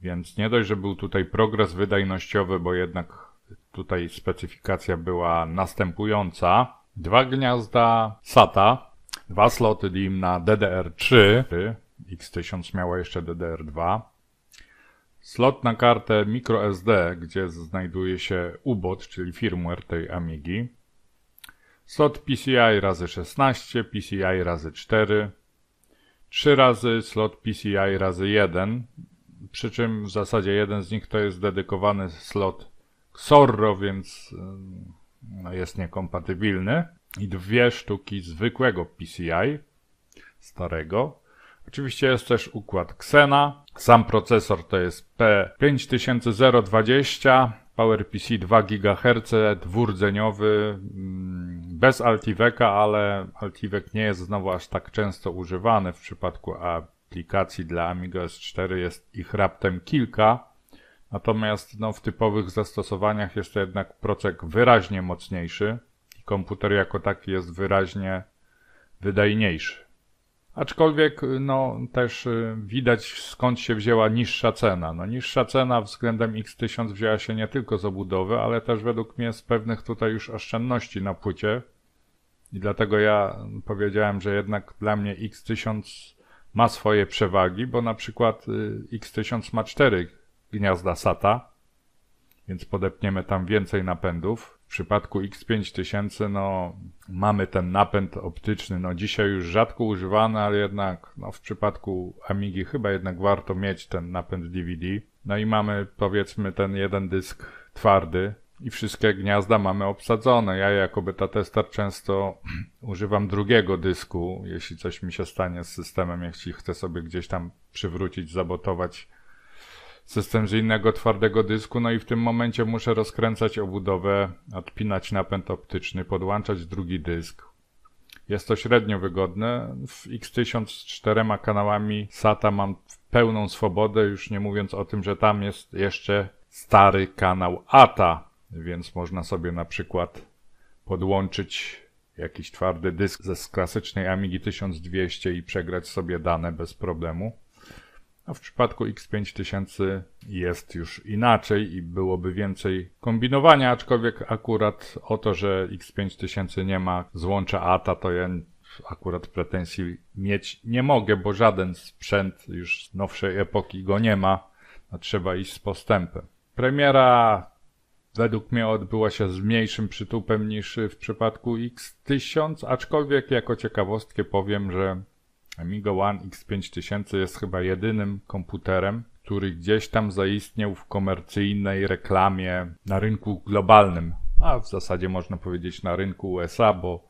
Więc nie dość, że był tutaj progres wydajnościowy, bo jednak tutaj specyfikacja była następująca. 2 gniazda SATA, 2 sloty DIMM na DDR3, X1000 miało jeszcze DDR2, slot na kartę microSD, gdzie znajduje się UBOT, czyli firmware tej Amigi, slot PCI razy 16, PCI razy 4, 3 razy slot PCI razy 1, przy czym w zasadzie jeden z nich to jest dedykowany slot Xorro, więc no, jest niekompatybilny, i 2 sztuki zwykłego PCI starego. Oczywiście jest też układ Xena. Sam procesor to jest P5020, PowerPC 2 GHz, dwurdzeniowy, bez Altiveka, ale Altivek nie jest znowu aż tak często używany. W przypadku aplikacji dla Amiga S4 jest ich raptem kilka. Natomiast no, w typowych zastosowaniach jest to jednak procek wyraźnie mocniejszy i komputer jako taki jest wyraźnie wydajniejszy. Aczkolwiek no, też widać, skąd się wzięła niższa cena. No, niższa cena względem X1000 wzięła się nie tylko z obudowy, ale też według mnie z pewnych tutaj już oszczędności na płycie. I dlatego ja powiedziałem, że jednak dla mnie X1000 ma swoje przewagi, bo na przykład X1000 ma 4 gniazda SATA, więc podepniemy tam więcej napędów. W przypadku X5000 no, mamy ten napęd optyczny, no dzisiaj już rzadko używany, ale jednak no, w przypadku Amigi chyba jednak warto mieć ten napęd DVD. No i mamy powiedzmy ten jeden dysk twardy i wszystkie gniazda mamy obsadzone. Ja jako beta tester często używam drugiego dysku, jeśli coś mi się stanie z systemem, jeśli chcę sobie gdzieś tam przywrócić, zabotować system z innego twardego dysku, no i w tym momencie muszę rozkręcać obudowę, odpinać napęd optyczny, podłączać drugi dysk. Jest to średnio wygodne. W X1000 z 4 kanałami SATA mam pełną swobodę, już nie mówiąc o tym, że tam jest jeszcze stary kanał ATA, więc można sobie na przykład podłączyć jakiś twardy dysk z klasycznej Amigi 1200 i przegrać sobie dane bez problemu. A w przypadku X5000 jest już inaczej i byłoby więcej kombinowania, aczkolwiek akurat o to, że X5000 nie ma złącza ATA, to ja akurat pretensji mieć nie mogę, bo żaden sprzęt już z nowszej epoki go nie ma, a trzeba iść z postępem. Premiera według mnie odbyła się z mniejszym przytupem niż w przypadku X1000, aczkolwiek jako ciekawostkę powiem, że Amiga One X5000 jest chyba jedynym komputerem, który gdzieś tam zaistniał w komercyjnej reklamie na rynku globalnym, a w zasadzie można powiedzieć na rynku USA, bo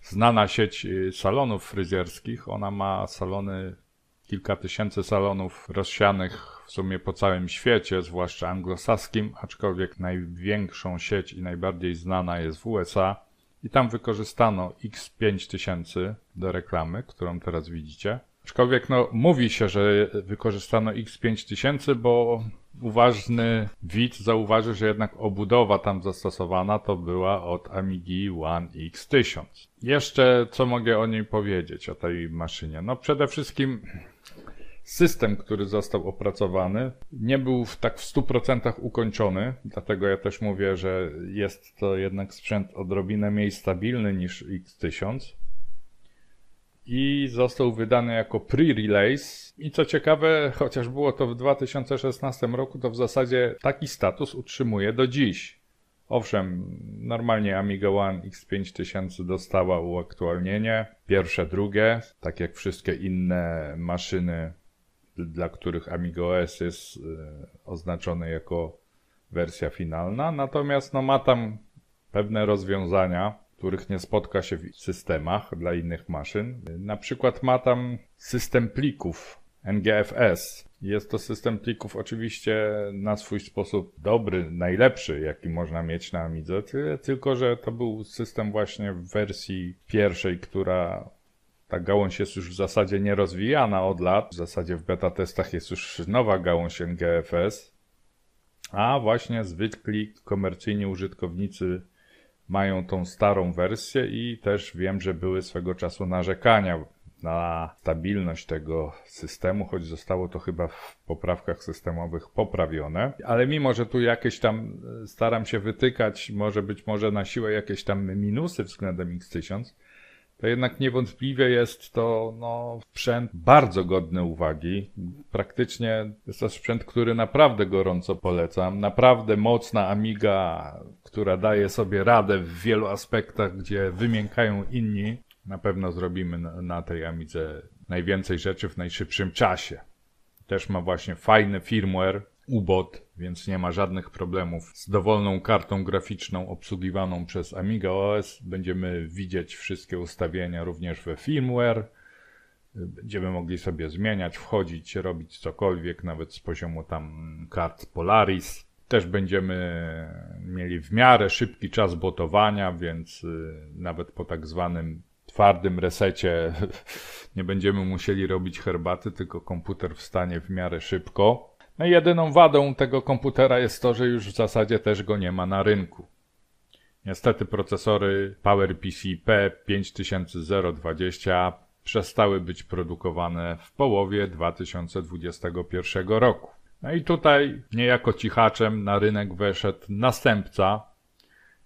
znana sieć salonów fryzjerskich, ona ma salony, kilka tysięcy salonów rozsianych w sumie po całym świecie, zwłaszcza anglosaskim, aczkolwiek największą sieć i najbardziej znana jest w USA. I tam wykorzystano X5000 do reklamy, którą teraz widzicie. Aczkolwiek no, mówi się, że wykorzystano X5000, bo uważny widz zauważy, że jednak obudowa tam zastosowana to była od Amigi One X1000. Jeszcze co mogę o niej powiedzieć, o tej maszynie? No przede wszystkim system, który został opracowany, nie był tak w 100% ukończony, dlatego ja też mówię, że jest to jednak sprzęt odrobinę mniej stabilny niż X1000 i został wydany jako pre-release i co ciekawe, chociaż było to w 2016 roku, to w zasadzie taki status utrzymuje do dziś. Owszem, normalnie Amiga One X5000 dostała uaktualnienie, pierwsze, drugie, tak jak wszystkie inne maszyny, dla których AmigaOS jest oznaczony jako wersja finalna, natomiast no, ma tam pewne rozwiązania, których nie spotka się w systemach dla innych maszyn. Na przykład ma tam system plików NGFS. Jest to system plików oczywiście na swój sposób dobry, najlepszy, jaki można mieć na Amidze, tylko że to był system właśnie w wersji pierwszej, która ta gałąź jest już w zasadzie nierozwijana od lat. W zasadzie w beta testach jest już nowa gałąź NGFS, a właśnie zwykli komercyjni użytkownicy mają tą starą wersję i też wiem, że były swego czasu narzekania na stabilność tego systemu, choć zostało to chyba w poprawkach systemowych poprawione. Ale mimo, że tu jakieś tam staram się wytykać, być może na siłę jakieś tam minusy względem X1000, to jednak niewątpliwie jest to sprzęt bardzo godny uwagi. Praktycznie jest to sprzęt, który naprawdę gorąco polecam. Naprawdę mocna Amiga, która daje sobie radę w wielu aspektach, gdzie wymiękają inni. Na pewno zrobimy na tej Amidze najwięcej rzeczy w najszybszym czasie. Też ma właśnie fajny firmware, UBOT, więc nie ma żadnych problemów z dowolną kartą graficzną obsługiwaną przez Amiga OS. Będziemy widzieć wszystkie ustawienia również we firmware. Będziemy mogli sobie zmieniać, wchodzić, robić cokolwiek, nawet z poziomu tam kart Polaris. Też będziemy mieli w miarę szybki czas botowania, więc nawet po tak zwanym twardym resecie nie będziemy musieli robić herbaty, tylko komputer wstanie w miarę szybko. No i jedyną wadą tego komputera jest to, że już w zasadzie też go nie ma na rynku. Niestety procesory PowerPC P5020 przestały być produkowane w połowie 2021 roku. No i tutaj niejako cichaczem na rynek weszedł następca,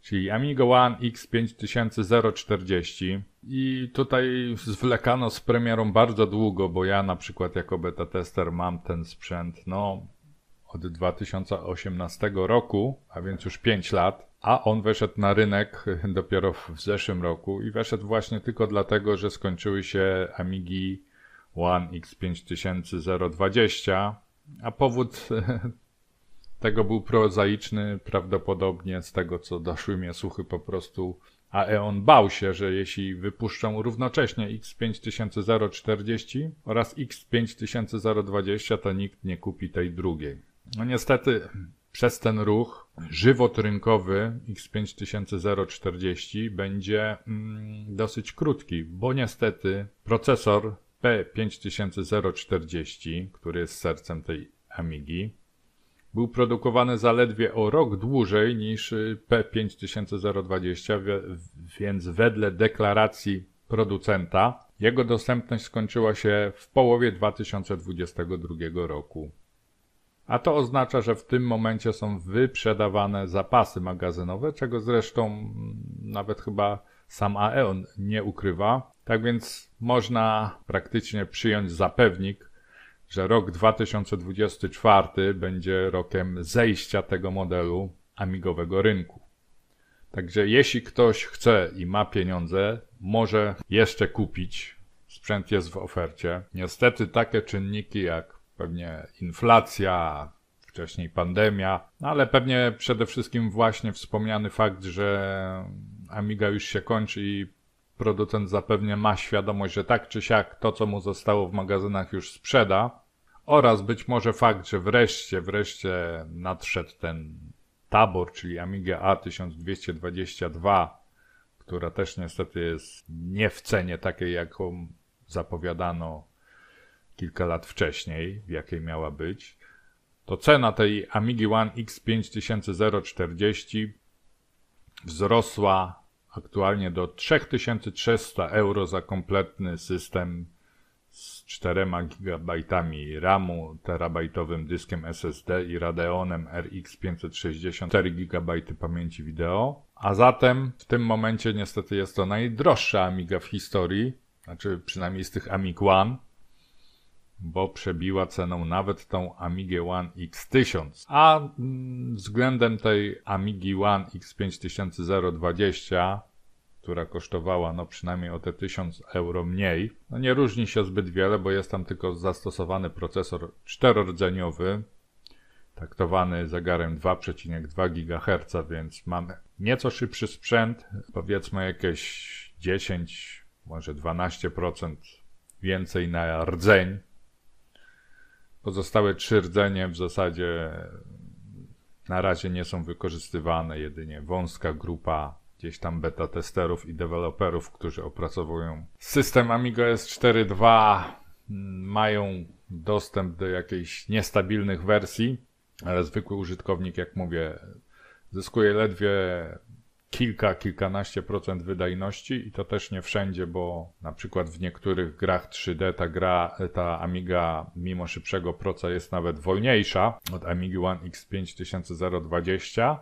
czyli Amiga One X5040. I tutaj zwlekano z premierą bardzo długo, bo ja na przykład jako beta tester mam ten sprzęt od 2018 roku, a więc już 5 lat, a on weszedł na rynek dopiero w zeszłym roku i weszedł właśnie tylko dlatego, że skończyły się Amigi One X5020, a powód tego był prozaiczny, prawdopodobnie z tego co doszły mnie słuchy po prostu Aeon bał się, że jeśli wypuszczą równocześnie X5040 oraz X5020, to nikt nie kupi tej drugiej. No niestety przez ten ruch żywot rynkowy X5040 będzie dosyć krótki, bo niestety procesor P5040, który jest sercem tej Amigi, był produkowany zaledwie o rok dłużej niż P5020, więc wedle deklaracji producenta jego dostępność skończyła się w połowie 2022 roku. A to oznacza, że w tym momencie są wyprzedawane zapasy magazynowe, czego zresztą nawet chyba sam Aeon nie ukrywa. Tak więc można praktycznie przyjąć za pewnik, że rok 2024 będzie rokiem zejścia tego modelu amigowego rynku. Także jeśli ktoś chce i ma pieniądze, może jeszcze kupić. Sprzęt jest w ofercie. Niestety takie czynniki jak pewnie inflacja, wcześniej pandemia, ale pewnie przede wszystkim właśnie wspomniany fakt, że Amiga już się kończy i producent zapewne ma świadomość, że tak czy siak to, co mu zostało w magazynach, już sprzeda, oraz być może fakt, że wreszcie nadszedł ten tabor, czyli Amiga A1222, która też niestety jest nie w cenie takiej, jaką zapowiadano kilka lat wcześniej, w jakiej miała być, to cena tej Amigi One X5040 wzrosła aktualnie do 3300 euro za kompletny system z 4 GB RAMu, terabajtowym dyskiem SSD i Radeonem RX 560, 4 GB pamięci wideo. A zatem w tym momencie niestety jest to najdroższa Amiga w historii, znaczy przynajmniej z tych Amig One, bo przebiła ceną nawet tą Amigę One X1000. A względem tej Amigi One X5020, która kosztowała przynajmniej o te 1000 euro mniej, nie różni się zbyt wiele, bo jest tam tylko zastosowany procesor czterordzeniowy, taktowany zegarem 2,2 GHz, więc mamy nieco szybszy sprzęt, powiedzmy jakieś 10, może 12% więcej na rdzeń. Pozostałe 3 rdzenie w zasadzie na razie nie są wykorzystywane, jedynie wąska grupa gdzieś tam beta testerów i deweloperów, którzy opracowują system Amiga OS 4.2, mają dostęp do jakichś niestabilnych wersji, ale zwykły użytkownik, jak mówię, zyskuje ledwie kilkanaście procent wydajności i to też nie wszędzie, bo na przykład w niektórych grach 3D ta Amiga mimo szybszego proca jest nawet wolniejsza od Amigi One X 5020,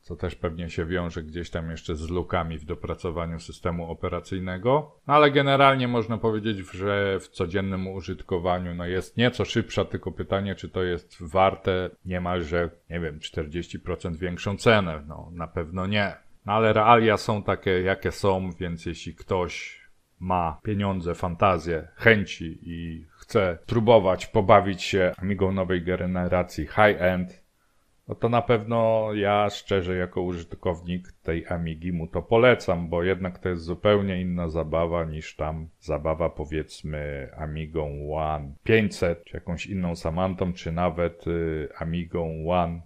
co też pewnie się wiąże gdzieś tam jeszcze z lukami w dopracowaniu systemu operacyjnego. No ale generalnie można powiedzieć, że w codziennym użytkowaniu no jest nieco szybsza, tylko pytanie, czy to jest warte niemalże, nie wiem, 40% większą cenę. No na pewno nie. No ale realia są takie, jakie są, więc jeśli ktoś ma pieniądze, fantazję, chęci i chce próbować pobawić się Amigą nowej generacji high-end, no to na pewno ja szczerze jako użytkownik tej Amigi mu to polecam, bo jednak to jest zupełnie inna zabawa niż tam zabawa powiedzmy Amigą One 500, czy jakąś inną Samantą, czy nawet Amigą One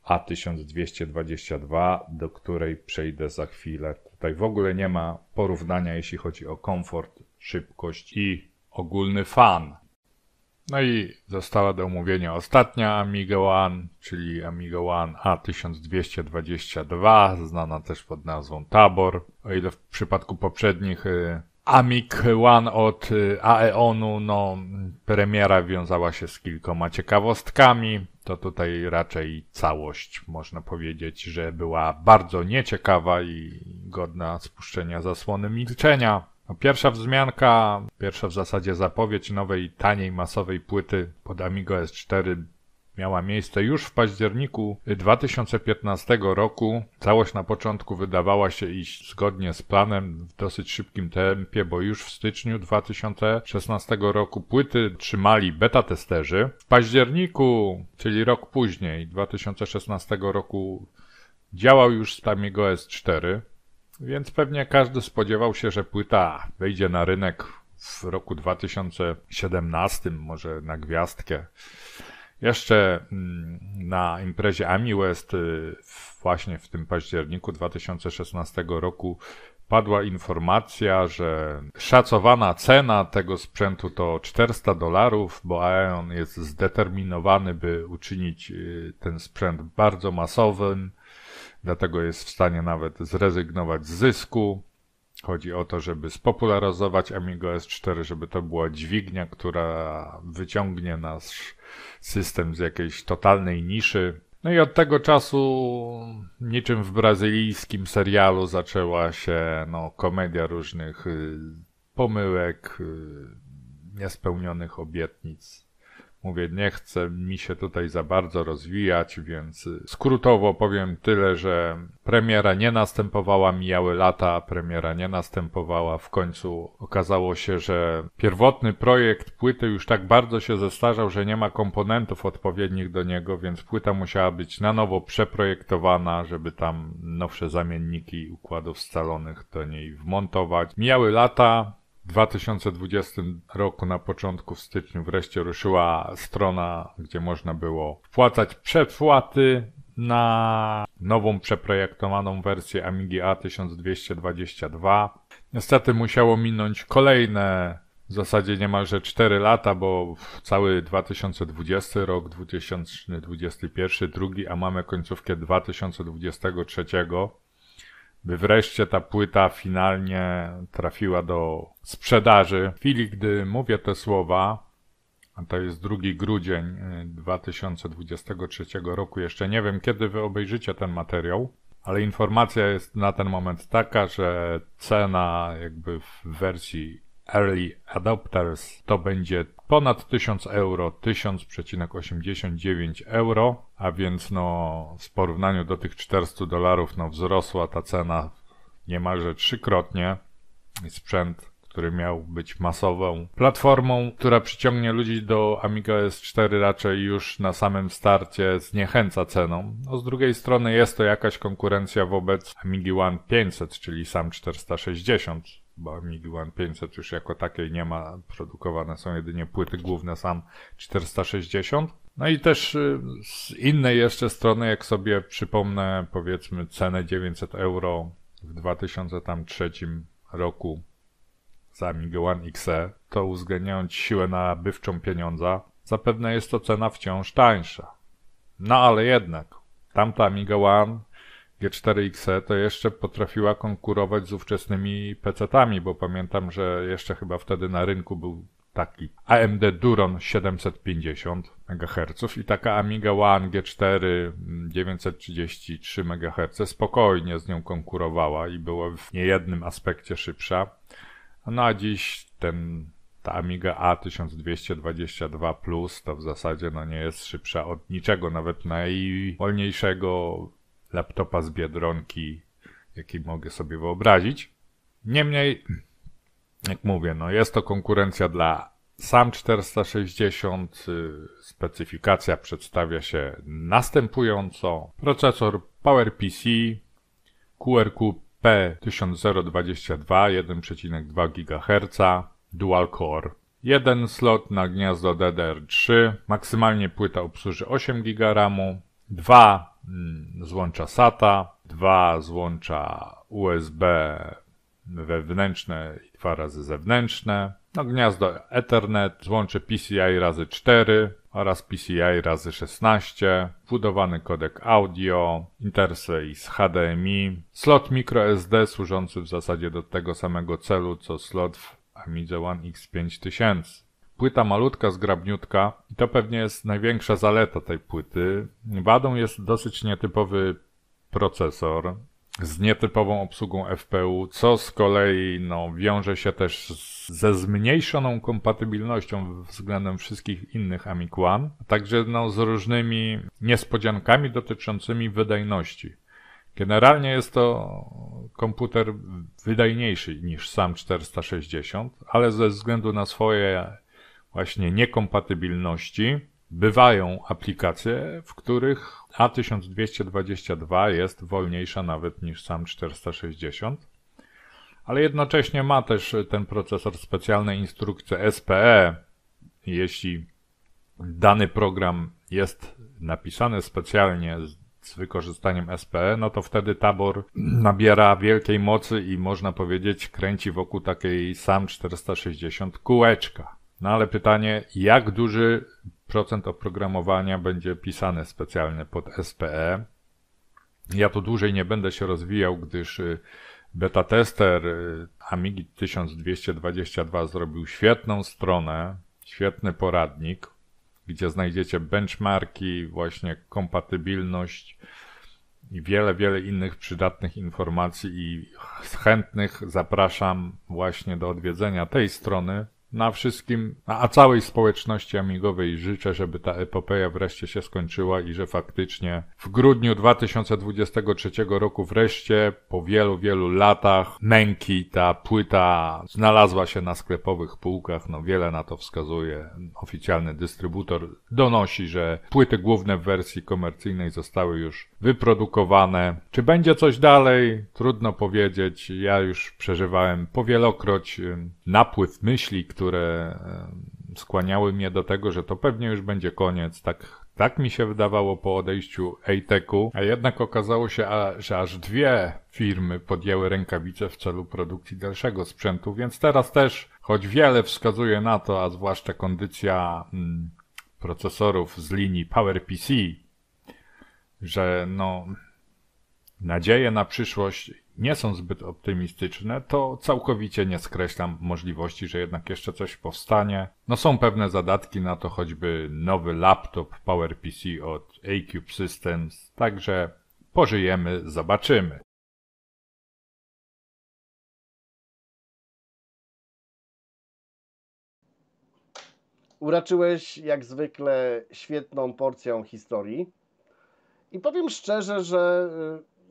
A1222, do której przejdę za chwilę. Tutaj w ogóle nie ma porównania, jeśli chodzi o komfort, szybkość i ogólny fan. No i została do omówienia ostatnia Amiga One, czyli Amiga One A1222, znana też pod nazwą Tabor. O ile w przypadku poprzednich Amig One od Aeonu, no premiera wiązała się z kilkoma ciekawostkami, to tutaj raczej całość można powiedzieć, że była bardzo nieciekawa i godna spuszczenia zasłony milczenia. No, pierwsza wzmianka, pierwsza w zasadzie zapowiedź nowej, taniej, masowej płyty pod Amiga S4 miała miejsce już w październiku 2015 roku. Całość na początku wydawała się iść zgodnie z planem w dosyć szybkim tempie, bo już w styczniu 2016 roku płyty trzymali beta testerzy. W październiku, czyli rok później, 2016 roku działał już Amiga S4. Więc pewnie każdy spodziewał się, że płyta wejdzie na rynek w roku 2017, może na gwiazdkę. Jeszcze na imprezie AmiWest właśnie w tym październiku 2016 roku padła informacja, że szacowana cena tego sprzętu to $400, bo Aeon jest zdeterminowany, by uczynić ten sprzęt bardzo masowym. Dlatego jest w stanie nawet zrezygnować z zysku. Chodzi o to, żeby spopularyzować Amiga S4, żeby to była dźwignia, która wyciągnie nasz system z jakiejś totalnej niszy. No i od tego czasu, niczym w brazylijskim serialu, zaczęła się komedia różnych pomyłek, niespełnionych obietnic. Mówię, nie chce mi się tutaj za bardzo rozwijać, więc skrótowo powiem tyle, że premiera nie następowała, mijały lata, premiera nie następowała. W końcu okazało się, że pierwotny projekt płyty już tak bardzo się zestarzał, że nie ma komponentów odpowiednich do niego, więc płyta musiała być na nowo przeprojektowana, żeby tam nowsze zamienniki układów scalonych do niej wmontować. Mijały lata. W 2020 roku na początku w styczniu wreszcie ruszyła strona, gdzie można było wpłacać przedpłaty na nową przeprojektowaną wersję Amigi A1222. Niestety musiało minąć kolejne w zasadzie niemalże 4 lata, bo cały 2020 rok, 2021, drugi, a mamy końcówkę 2023. By wreszcie ta płyta finalnie trafiła do sprzedaży. W chwili, gdy mówię te słowa, a to jest 2 grudzień 2023 roku, jeszcze nie wiem, kiedy wy obejrzycie ten materiał, ale informacja jest na ten moment taka, że cena jakby w wersji Early Adopters to będzie ponad 1000 euro, 1000,89 euro, a więc w porównaniu do tych $400 wzrosła ta cena niemalże 3-krotnie. Sprzęt, który miał być masową platformą, która przyciągnie ludzi do Amiga S4, raczej już na samym starcie zniechęca ceną. No, z drugiej strony jest to jakaś konkurencja wobec Amigi One 500, czyli sam 460. Bo Amigi One 500 już jako takiej nie ma, produkowane są jedynie płyty główne, sam 460. No i też z innej jeszcze strony, jak sobie przypomnę, powiedzmy cenę 900 euro w 2003 roku za Amigę One XE, to uwzględniając siłę nabywczą pieniądza, zapewne jest to cena wciąż tańsza. No ale jednak, tamta Amiga One G4 XE to jeszcze potrafiła konkurować z ówczesnymi PC-tami, bo pamiętam, że jeszcze chyba wtedy na rynku był taki AMD Duron 750 MHz i taka Amiga One G4 933 MHz spokojnie z nią konkurowała i była w niejednym aspekcie szybsza. No a dziś ta Amiga A1222 Plus to w zasadzie nie jest szybsza od niczego, nawet najwolniejszego laptopa z Biedronki, jaki mogę sobie wyobrazić. Niemniej, jak mówię, jest to konkurencja dla SAM 460. Specyfikacja przedstawia się następująco. Procesor PowerPC QRQ P1022 1,2 GHz Dual Core. Jeden slot na gniazdo DDR3, maksymalnie płyta obsłuży 8 GB RAMu, 2 złącza SATA, 2 złącza USB wewnętrzne i 2 razy zewnętrzne, gniazdo Ethernet, złącze PCI razy 4 oraz PCI razy 16, wbudowany kodek audio, interfejs HDMI, slot microSD służący w zasadzie do tego samego celu co slot w Amidze One X5000. Płyta malutka, zgrabniutka i to pewnie jest największa zaleta tej płyty. Wadą jest dosyć nietypowy procesor z nietypową obsługą FPU, co z kolei wiąże się też ze zmniejszoną kompatybilnością względem wszystkich innych Amig One, a także z różnymi niespodziankami dotyczącymi wydajności. Generalnie jest to komputer wydajniejszy niż SAM 460, ale ze względu na swoje właśnie niekompatybilności bywają aplikacje, w których A1222 jest wolniejsza nawet niż SAM 460, ale jednocześnie ma też ten procesor specjalne instrukcje SPE. Jeśli dany program jest napisany specjalnie z wykorzystaniem SPE, to wtedy tabor nabiera wielkiej mocy i można powiedzieć kręci wokół takiej SAM 460 kółeczka. Ale pytanie, jak duży procent oprogramowania będzie pisane specjalnie pod SPE? Ja tu dłużej nie będę się rozwijał, gdyż beta tester Amigi 1222 zrobił świetną stronę, świetny poradnik, gdzie znajdziecie benchmarki, właśnie kompatybilność i wiele innych przydatnych informacji i chętnych zapraszam właśnie do odwiedzenia tej strony. A całej społeczności amigowej życzę, żeby ta epopeja wreszcie się skończyła i że faktycznie w grudniu 2023 roku wreszcie po wielu latach męki ta płyta znalazła się na sklepowych półkach. Wiele na to wskazuje. Oficjalny dystrybutor donosi, że płyty główne w wersji komercyjnej zostały już wyprodukowane. Czy będzie coś dalej? Trudno powiedzieć. Ja już przeżywałem powielokroć napływ myśli, które skłaniały mnie do tego, że to pewnie już będzie koniec. Tak mi się wydawało po odejściu ATEC-u, a jednak okazało się, że aż 2 firmy podjęły rękawice w celu produkcji dalszego sprzętu, więc teraz też, choć wiele wskazuje na to, a zwłaszcza kondycja procesorów z linii PowerPC, że nadzieje na przyszłość nie są zbyt optymistyczne, to całkowicie nie skreślam możliwości, że jednak jeszcze coś powstanie. Są pewne zadatki na to, choćby nowy laptop PowerPC od A-Cube Systems, także pożyjemy, zobaczymy. Uraczyłeś jak zwykle świetną porcją historii i powiem szczerze, że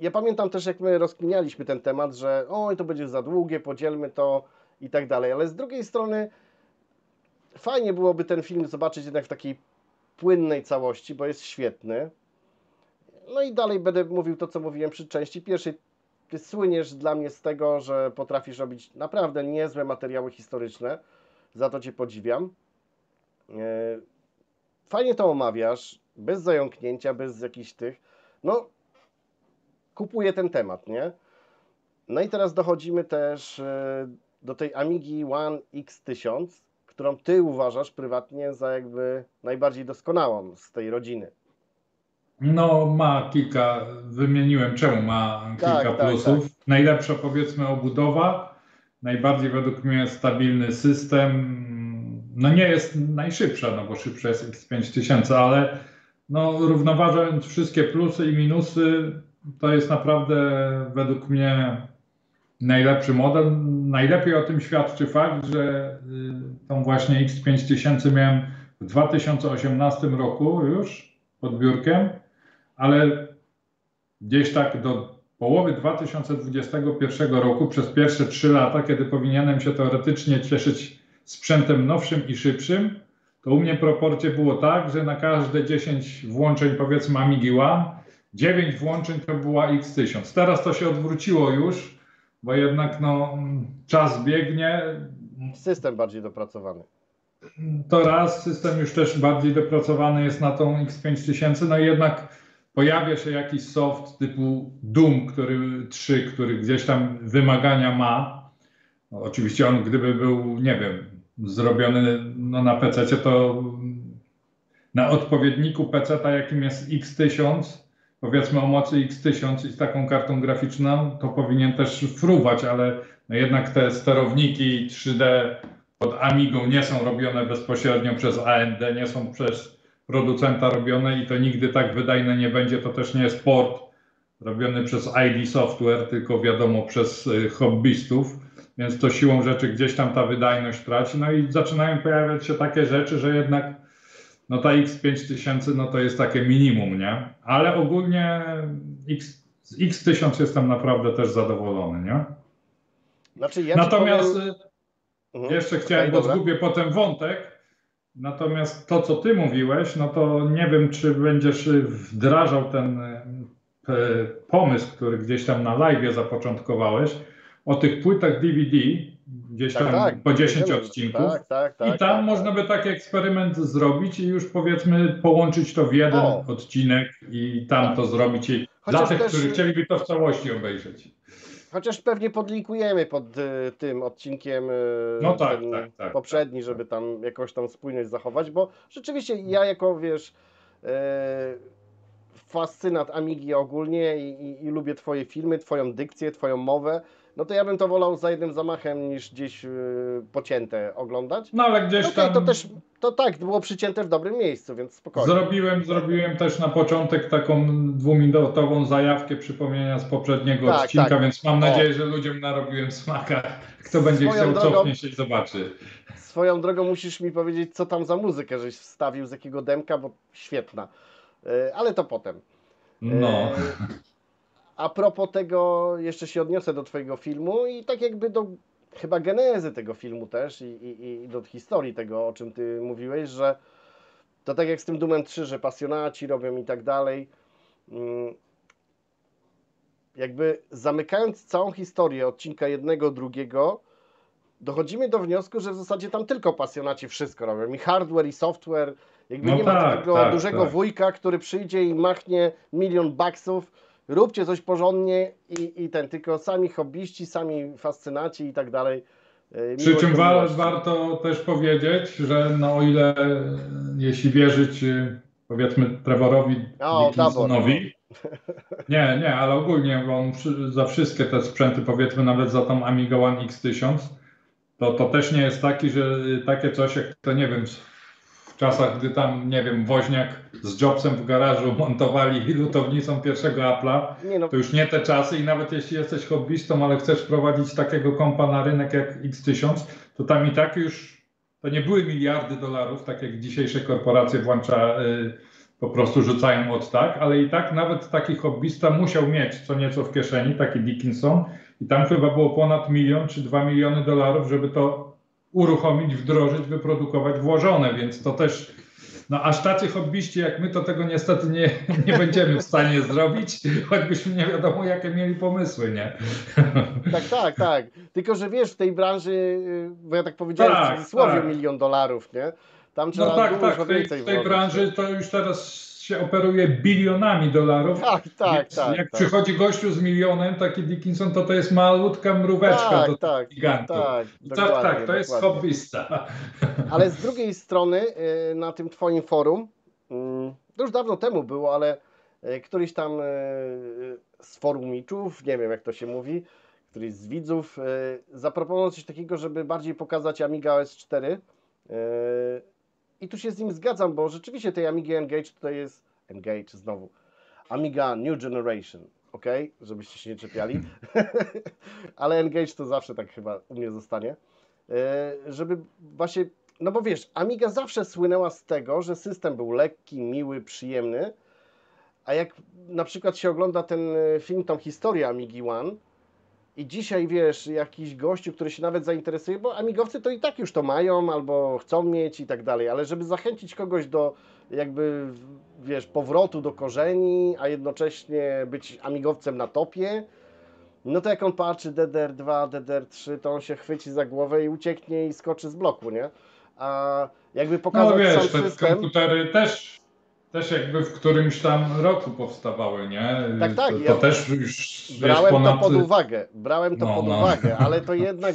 ja pamiętam też, jak my rozkminialiśmy ten temat, że oj, to będzie za długie, podzielmy to i tak dalej, ale z drugiej strony fajnie byłoby ten film zobaczyć jednak w takiej płynnej całości, bo jest świetny. I dalej będę mówił to, co mówiłem przy części pierwszej. Ty słyniesz dla mnie z tego, że potrafisz robić naprawdę niezłe materiały historyczne, za to Cię podziwiam. Fajnie to omawiasz, bez zająknięcia, bez jakichś tych, kupuję ten temat, nie? I teraz dochodzimy też do tej Amigi One X1000, którą Ty uważasz prywatnie za jakby najbardziej doskonałą z tej rodziny. No, ma kilka, wymieniłem czemu ma kilka Tak, plusów. Najlepsza powiedzmy obudowa, najbardziej według mnie stabilny system. No nie jest najszybsza, no bo szybsza jest X5000, ale no równoważąc wszystkie plusy i minusy, to jest naprawdę według mnie najlepszy model. Najlepiej o tym świadczy fakt, że tą właśnie X5000 miałem w 2018 roku już pod biurkiem, ale gdzieś tak do połowy 2021 roku, przez pierwsze 3 lata, kiedy powinienem się teoretycznie cieszyć sprzętem nowszym i szybszym, to u mnie proporcje było tak, że na każde 10 włączeń powiedzmy Amigi One, 9 włączeń to była X1000. Teraz to się odwróciło już, bo jednak no, czas biegnie. System bardziej dopracowany. To raz, system już też bardziej dopracowany jest na tą X5000, no i jednak pojawia się jakiś soft typu Doom, który gdzieś tam wymagania ma. No, oczywiście on gdyby był, nie wiem, zrobiony no, na PC, to na odpowiedniku PC, jakim jest X1000, powiedzmy o mocy X1000 i z taką kartą graficzną, to powinien też fruwać, ale no, jednak te sterowniki 3D pod Amigą nie są robione bezpośrednio przez AMD, nie są przez producenta robione i to nigdy tak wydajne nie będzie. To też nie jest port robiony przez ID Software, tylko wiadomo przez hobbystów, więc to siłą rzeczy gdzieś tam ta wydajność traci. No i zaczynają pojawiać się takie rzeczy, że jednak no ta X5000 no to jest takie minimum, nie? Ale ogólnie z X1000 jestem naprawdę też zadowolony, nie? Znaczy ja Natomiast powiem... jeszcze chciałem, bo zgubię potem wątek. Natomiast to, co ty mówiłeś, no to nie wiem, czy będziesz wdrażał ten pomysł, który gdzieś tam na live zapoczątkowałeś, o tych płytach DVD, gdzieś tam po 10 odcinków. I tam można by taki eksperyment zrobić i już powiedzmy połączyć to w jeden odcinek i tam to zrobić. I dla tych, którzy chcieliby to w całości obejrzeć. Chociaż pewnie podlinkujemy pod tym odcinkiem no tak, poprzedni, żeby tam jakąś tam spójność zachować, bo rzeczywiście ja jako, wiesz, fascynat Amigi ogólnie i lubię twoje filmy, twoją dykcję, twoją mowę, no to ja bym to wolał za jednym zamachem niż gdzieś pocięte oglądać. No ale gdzieś tam... To też, to tak, było przycięte w dobrym miejscu, więc spokojnie. Zrobiłem też na początek taką 2-minutową zajawkę przypomnienia z poprzedniego odcinka, więc mam nadzieję, że ludziom narobiłem smaka. Kto będzie chciał, cofnie się i zobaczy. Swoją drogą musisz mi powiedzieć, co tam za muzykę żeś wstawił, z jakiego demka, bo świetna. Ale to potem. No. A propos tego, jeszcze się odniosę do twojego filmu i tak jakby do chyba genezy tego filmu też i do historii tego, o czym ty mówiłeś, że to tak jak z tym Doomem 3, że pasjonaci robią i tak dalej. Jakby zamykając całą historię odcinka jednego, drugiego, dochodzimy do wniosku, że w zasadzie tam tylko pasjonaci wszystko robią. I hardware, i software. Jakby nie ma takiego dużego wujka, który przyjdzie i machnie $1 000 000. Róbcie coś porządnie i tylko sami hobbyści, sami fascynaci i tak dalej. Przy czym warto też powiedzieć, że no o ile jeśli wierzyć powiedzmy Trevorowi Dickinsonowi, nie, ale ogólnie on za wszystkie te sprzęty, powiedzmy nawet za tą Amiga One X1000, to też nie jest taki, że takie coś jak to nie wiem, w czasach, gdy tam, nie wiem, Woźniak z Jobsem w garażu montowali lutownicą pierwszego Apple'a, to już nie te czasy i nawet jeśli jesteś hobbystą, ale chcesz prowadzić takiego kompa na rynek jak X1000, to tam i tak już, to nie były miliardy dolarów, tak jak dzisiejsze korporacje po prostu rzucają od tak, ale i tak nawet taki hobbysta musiał mieć co nieco w kieszeni, taki Dickinson i tam chyba było ponad 1 milion czy 2 miliony dolarów, żeby to uruchomić, wdrożyć, wyprodukować, włożone, więc to też, no aż tacy hobbyści jak my, to tego niestety nie będziemy w stanie zrobić, choćbyśmy nie wiadomo jakie mieli pomysły, nie? Tak. Tylko, że wiesz, w tej branży, bo ja tak powiedziałem w cudzysłowie $1 milion, nie? Tam trzeba dużo więcej w tej branży to już teraz się operuje bilionami dolarów. Jak przychodzi gościu z milionem, taki Dickinson, to jest malutka mróweczka do gigantu. To jest hobbysta. Ale z drugiej strony na tym twoim forum, to już dawno temu było, ale któryś tam z forumiczów, nie wiem jak to się mówi, któryś z widzów zaproponował coś takiego, żeby bardziej pokazać Amiga OS 4 i tu się z nim zgadzam, bo rzeczywiście tej Amigi Engage tutaj jest, Engage znowu, Amiga New Generation, ok? Żebyście się nie czepiali, ale Engage to zawsze tak chyba u mnie zostanie, żeby właśnie, no bo wiesz, Amiga zawsze słynęła z tego, że system był lekki, miły, przyjemny, a jak na przykład się ogląda ten film, tą historię Amigi One i dzisiaj, wiesz, jakiś gościu, który się nawet zainteresuje, bo amigowcy to i tak już to mają albo chcą mieć i tak dalej, ale żeby zachęcić kogoś do jakby, wiesz, powrotu do korzeni, a jednocześnie być amigowcem na topie, no to jak on patrzy DDR2, DDR3, to on się chwyci za głowę i ucieknie i skoczy z bloku, nie? A jakby pokazać No wiesz, sam te system... komputery też jakby w którymś tam roku powstawały, nie? Tak, To ja też już brałem wiesz, ponad... to pod uwagę, No. uwagę, ale to jednak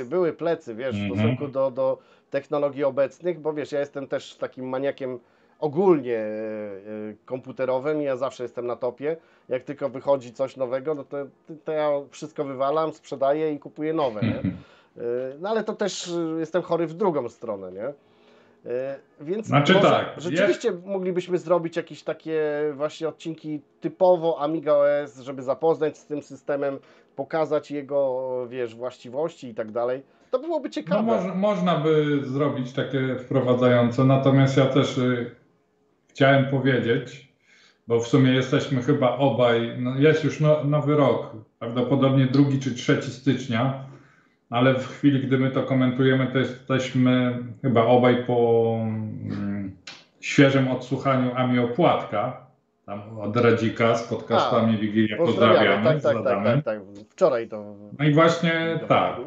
były plecy, wiesz, w Mhm. stosunku do technologii obecnych, bo wiesz, ja jestem też takim maniakiem ogólnie komputerowym i ja zawsze jestem na topie. Jak tylko wychodzi coś nowego, no to ja wszystko wywalam, sprzedaję i kupuję nowe, nie? No ale to też jestem chory w drugą stronę, nie? Więc Znaczy może tak, rzeczywiście moglibyśmy zrobić jakieś takie właśnie odcinki typowo Amiga OS, żeby zapoznać z tym systemem, pokazać jego, wiesz, właściwości i tak dalej. To byłoby No ciekawe. można by zrobić takie wprowadzające, natomiast ja też chciałem powiedzieć, bo w sumie jesteśmy chyba obaj, no jest już nowy rok, prawdopodobnie 2 czy 3 stycznia, ale w chwili, gdy my to komentujemy, to jesteśmy chyba obaj po świeżym odsłuchaniu Ami Opłatka, tam od Radzika z podcastami Wigilia. Pozdrawiamy. Tak. Wczoraj to... No i właśnie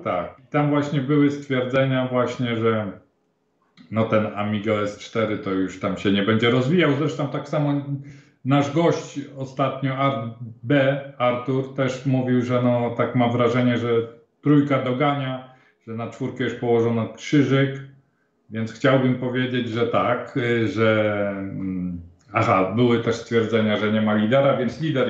tak. Tam właśnie były stwierdzenia właśnie, że no ten Amiga OS 4 to już tam się nie będzie rozwijał. Zresztą tak samo nasz gość ostatnio, Artur, też mówił, że no tak ma wrażenie, że trójka dogania, że na czwórkę już położono krzyżyk, więc chciałbym powiedzieć, że tak, że były też stwierdzenia, że nie ma lidera, więc lider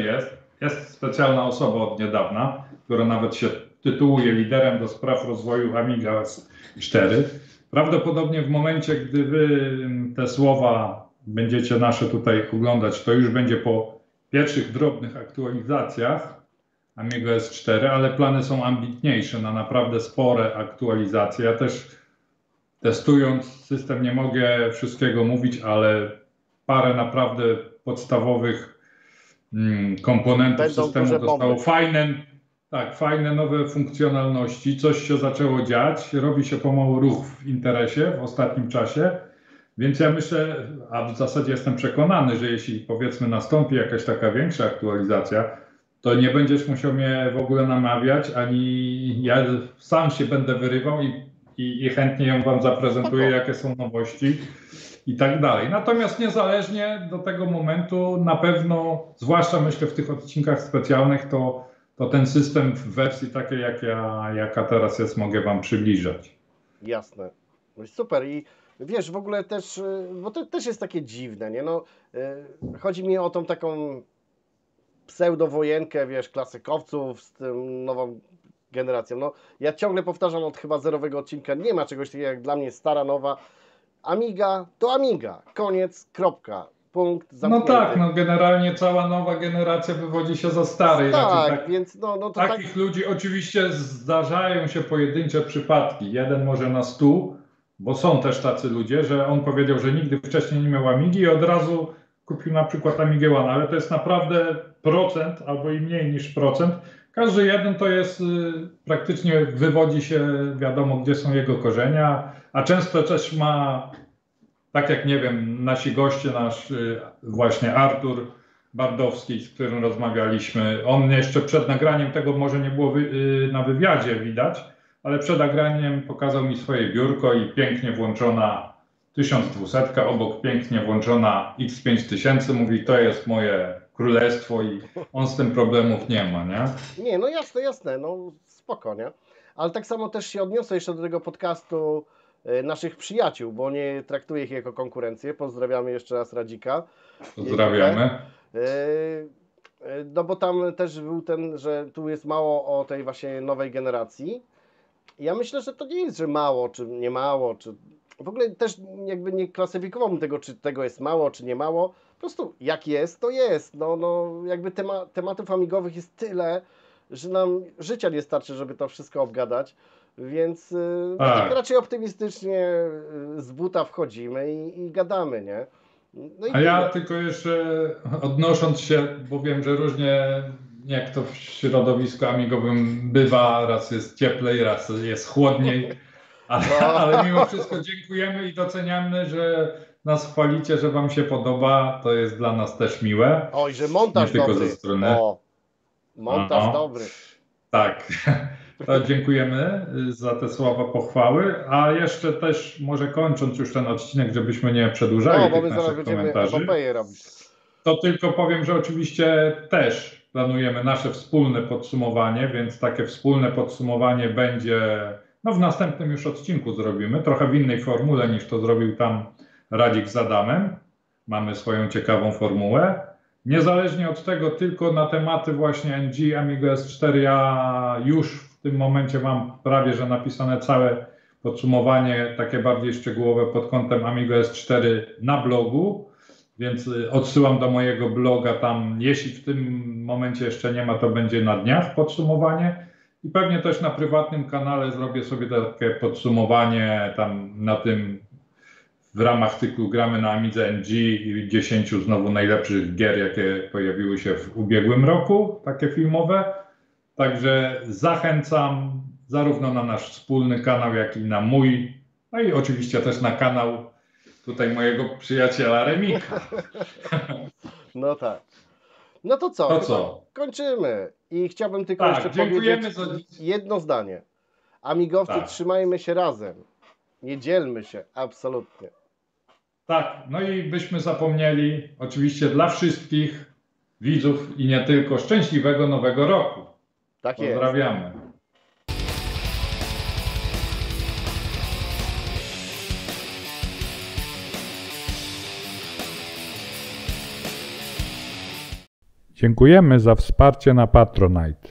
jest specjalna osoba od niedawna, która nawet się tytułuje liderem do spraw rozwoju Amiga OS 4. Prawdopodobnie w momencie, gdy wy te słowa będziecie nasze tutaj oglądać, to już będzie po pierwszych drobnych aktualizacjach Amiga OS 4, ale plany są ambitniejsze na naprawdę spore aktualizacje. Ja też testując system nie mogę wszystkiego mówić, ale parę naprawdę podstawowych komponentów Będą systemu duże dostało bomby. fajne nowe funkcjonalności. Coś się zaczęło dziać, robi się pomału ruch w interesie w ostatnim czasie, więc ja myślę, a w zasadzie jestem przekonany, że jeśli powiedzmy nastąpi jakaś taka większa aktualizacja, to nie będziesz musiał mnie w ogóle namawiać, ani ja sam się będę wyrywał i chętnie ją wam zaprezentuję, jakie są nowości i tak dalej. Natomiast niezależnie do tego momentu na pewno, zwłaszcza myślę w tych odcinkach specjalnych, to ten system w wersji takiej jaka teraz jest, mogę wam przybliżać. Jasne. No i super. I wiesz, w ogóle też, bo to też jest takie dziwne, nie? No, chodzi mi o tą taką pseudowojenkę, wiesz, klasykowców z tym nową generacją. No, ja ciągle powtarzam od chyba zerowego odcinka, nie ma czegoś takiego jak dla mnie stara, nowa. Amiga to Amiga. Koniec, kropka. Punkt, zamknięty. No tak, no generalnie cała nowa generacja wywodzi się za starej. Tak, znaczy, więc no to takich tak... ludzi oczywiście zdarzają się pojedyncze przypadki. Jeden może na 100, bo są też tacy ludzie, że on powiedział, że nigdy wcześniej nie miał Amigi i od razu kupił na przykład Amigę One, ale to jest naprawdę procent albo i mniej niż procent. Każdy jeden to jest praktycznie wywodzi się, wiadomo gdzie są jego korzenia, a często też ma, tak jak nie wiem, nasi goście, nasz właśnie Artur Bardowski, z którym rozmawialiśmy, on jeszcze przed nagraniem, tego może nie było na wywiadzie widać, ale przed nagraniem pokazał mi swoje biurko i pięknie włączona 1200, obok pięknie włączona X5000, mówi to jest moje królestwo i on z tym problemów nie ma, nie? Nie, no jasne, no spoko, nie? Ale tak samo też się odniosę jeszcze do tego podcastu naszych przyjaciół, bo nie traktuję ich jako konkurencję. Pozdrawiamy jeszcze raz Radzika. Pozdrawiamy. No bo tam też był ten, że tu jest mało o tej właśnie nowej generacji. Ja myślę, że to nie jest, że mało, czy nie mało, czy w ogóle też jakby nie klasyfikowałbym tego, czy tego jest mało, czy nie mało. Po prostu jak jest, to jest. No jakby tematów amigowych jest tyle, że nam życia nie starczy, żeby to wszystko obgadać. Więc no, tak raczej optymistycznie z buta wchodzimy i gadamy, nie? No i A ja tylko jeszcze odnosząc się, bo wiem, że różnie jak to w środowisku amigowym bywa, raz jest cieplej, raz jest chłodniej, ale mimo wszystko dziękujemy i doceniamy, że nas chwalicie, że Wam się podoba, to jest dla nas też miłe. Oj, że montaż nie tylko dobry. ze strony. O, montaż dobry. Tak, to dziękujemy za te słowa pochwały, a jeszcze też może kończąc już ten odcinek, żebyśmy nie przedłużali tych naszych komentarzy, to tylko powiem, że oczywiście też planujemy nasze wspólne podsumowanie, więc takie wspólne podsumowanie będzie, no w następnym już odcinku zrobimy, trochę w innej formule niż to zrobił tam Radzik z Adamem. Mamy swoją ciekawą formułę. Niezależnie od tego, tylko na tematy właśnie NG, Amiga S4 ja już w tym momencie mam prawie, że napisane całe podsumowanie, takie bardziej szczegółowe pod kątem Amiga S4 na blogu, więc odsyłam do mojego bloga tam, jeśli w tym momencie jeszcze nie ma, to będzie na dniach podsumowanie i pewnie też na prywatnym kanale zrobię sobie takie podsumowanie tam na tym w ramach cyklu Gramy na Amidze NG i 10 znowu najlepszych gier, jakie pojawiły się w ubiegłym roku, takie filmowe. Także zachęcam zarówno na nasz wspólny kanał, jak i na mój, no i oczywiście też na kanał tutaj mojego przyjaciela Remika. No tak. No to co? To co? Kończymy. I chciałbym tylko jeszcze powiedzieć jedno zdanie. Amigowcy, trzymajmy się razem. Nie dzielmy się, absolutnie. Tak, no i byśmy zapomnieli, oczywiście dla wszystkich widzów i nie tylko, szczęśliwego nowego roku. Tak jest. Pozdrawiamy. Dziękujemy za wsparcie na Patronite.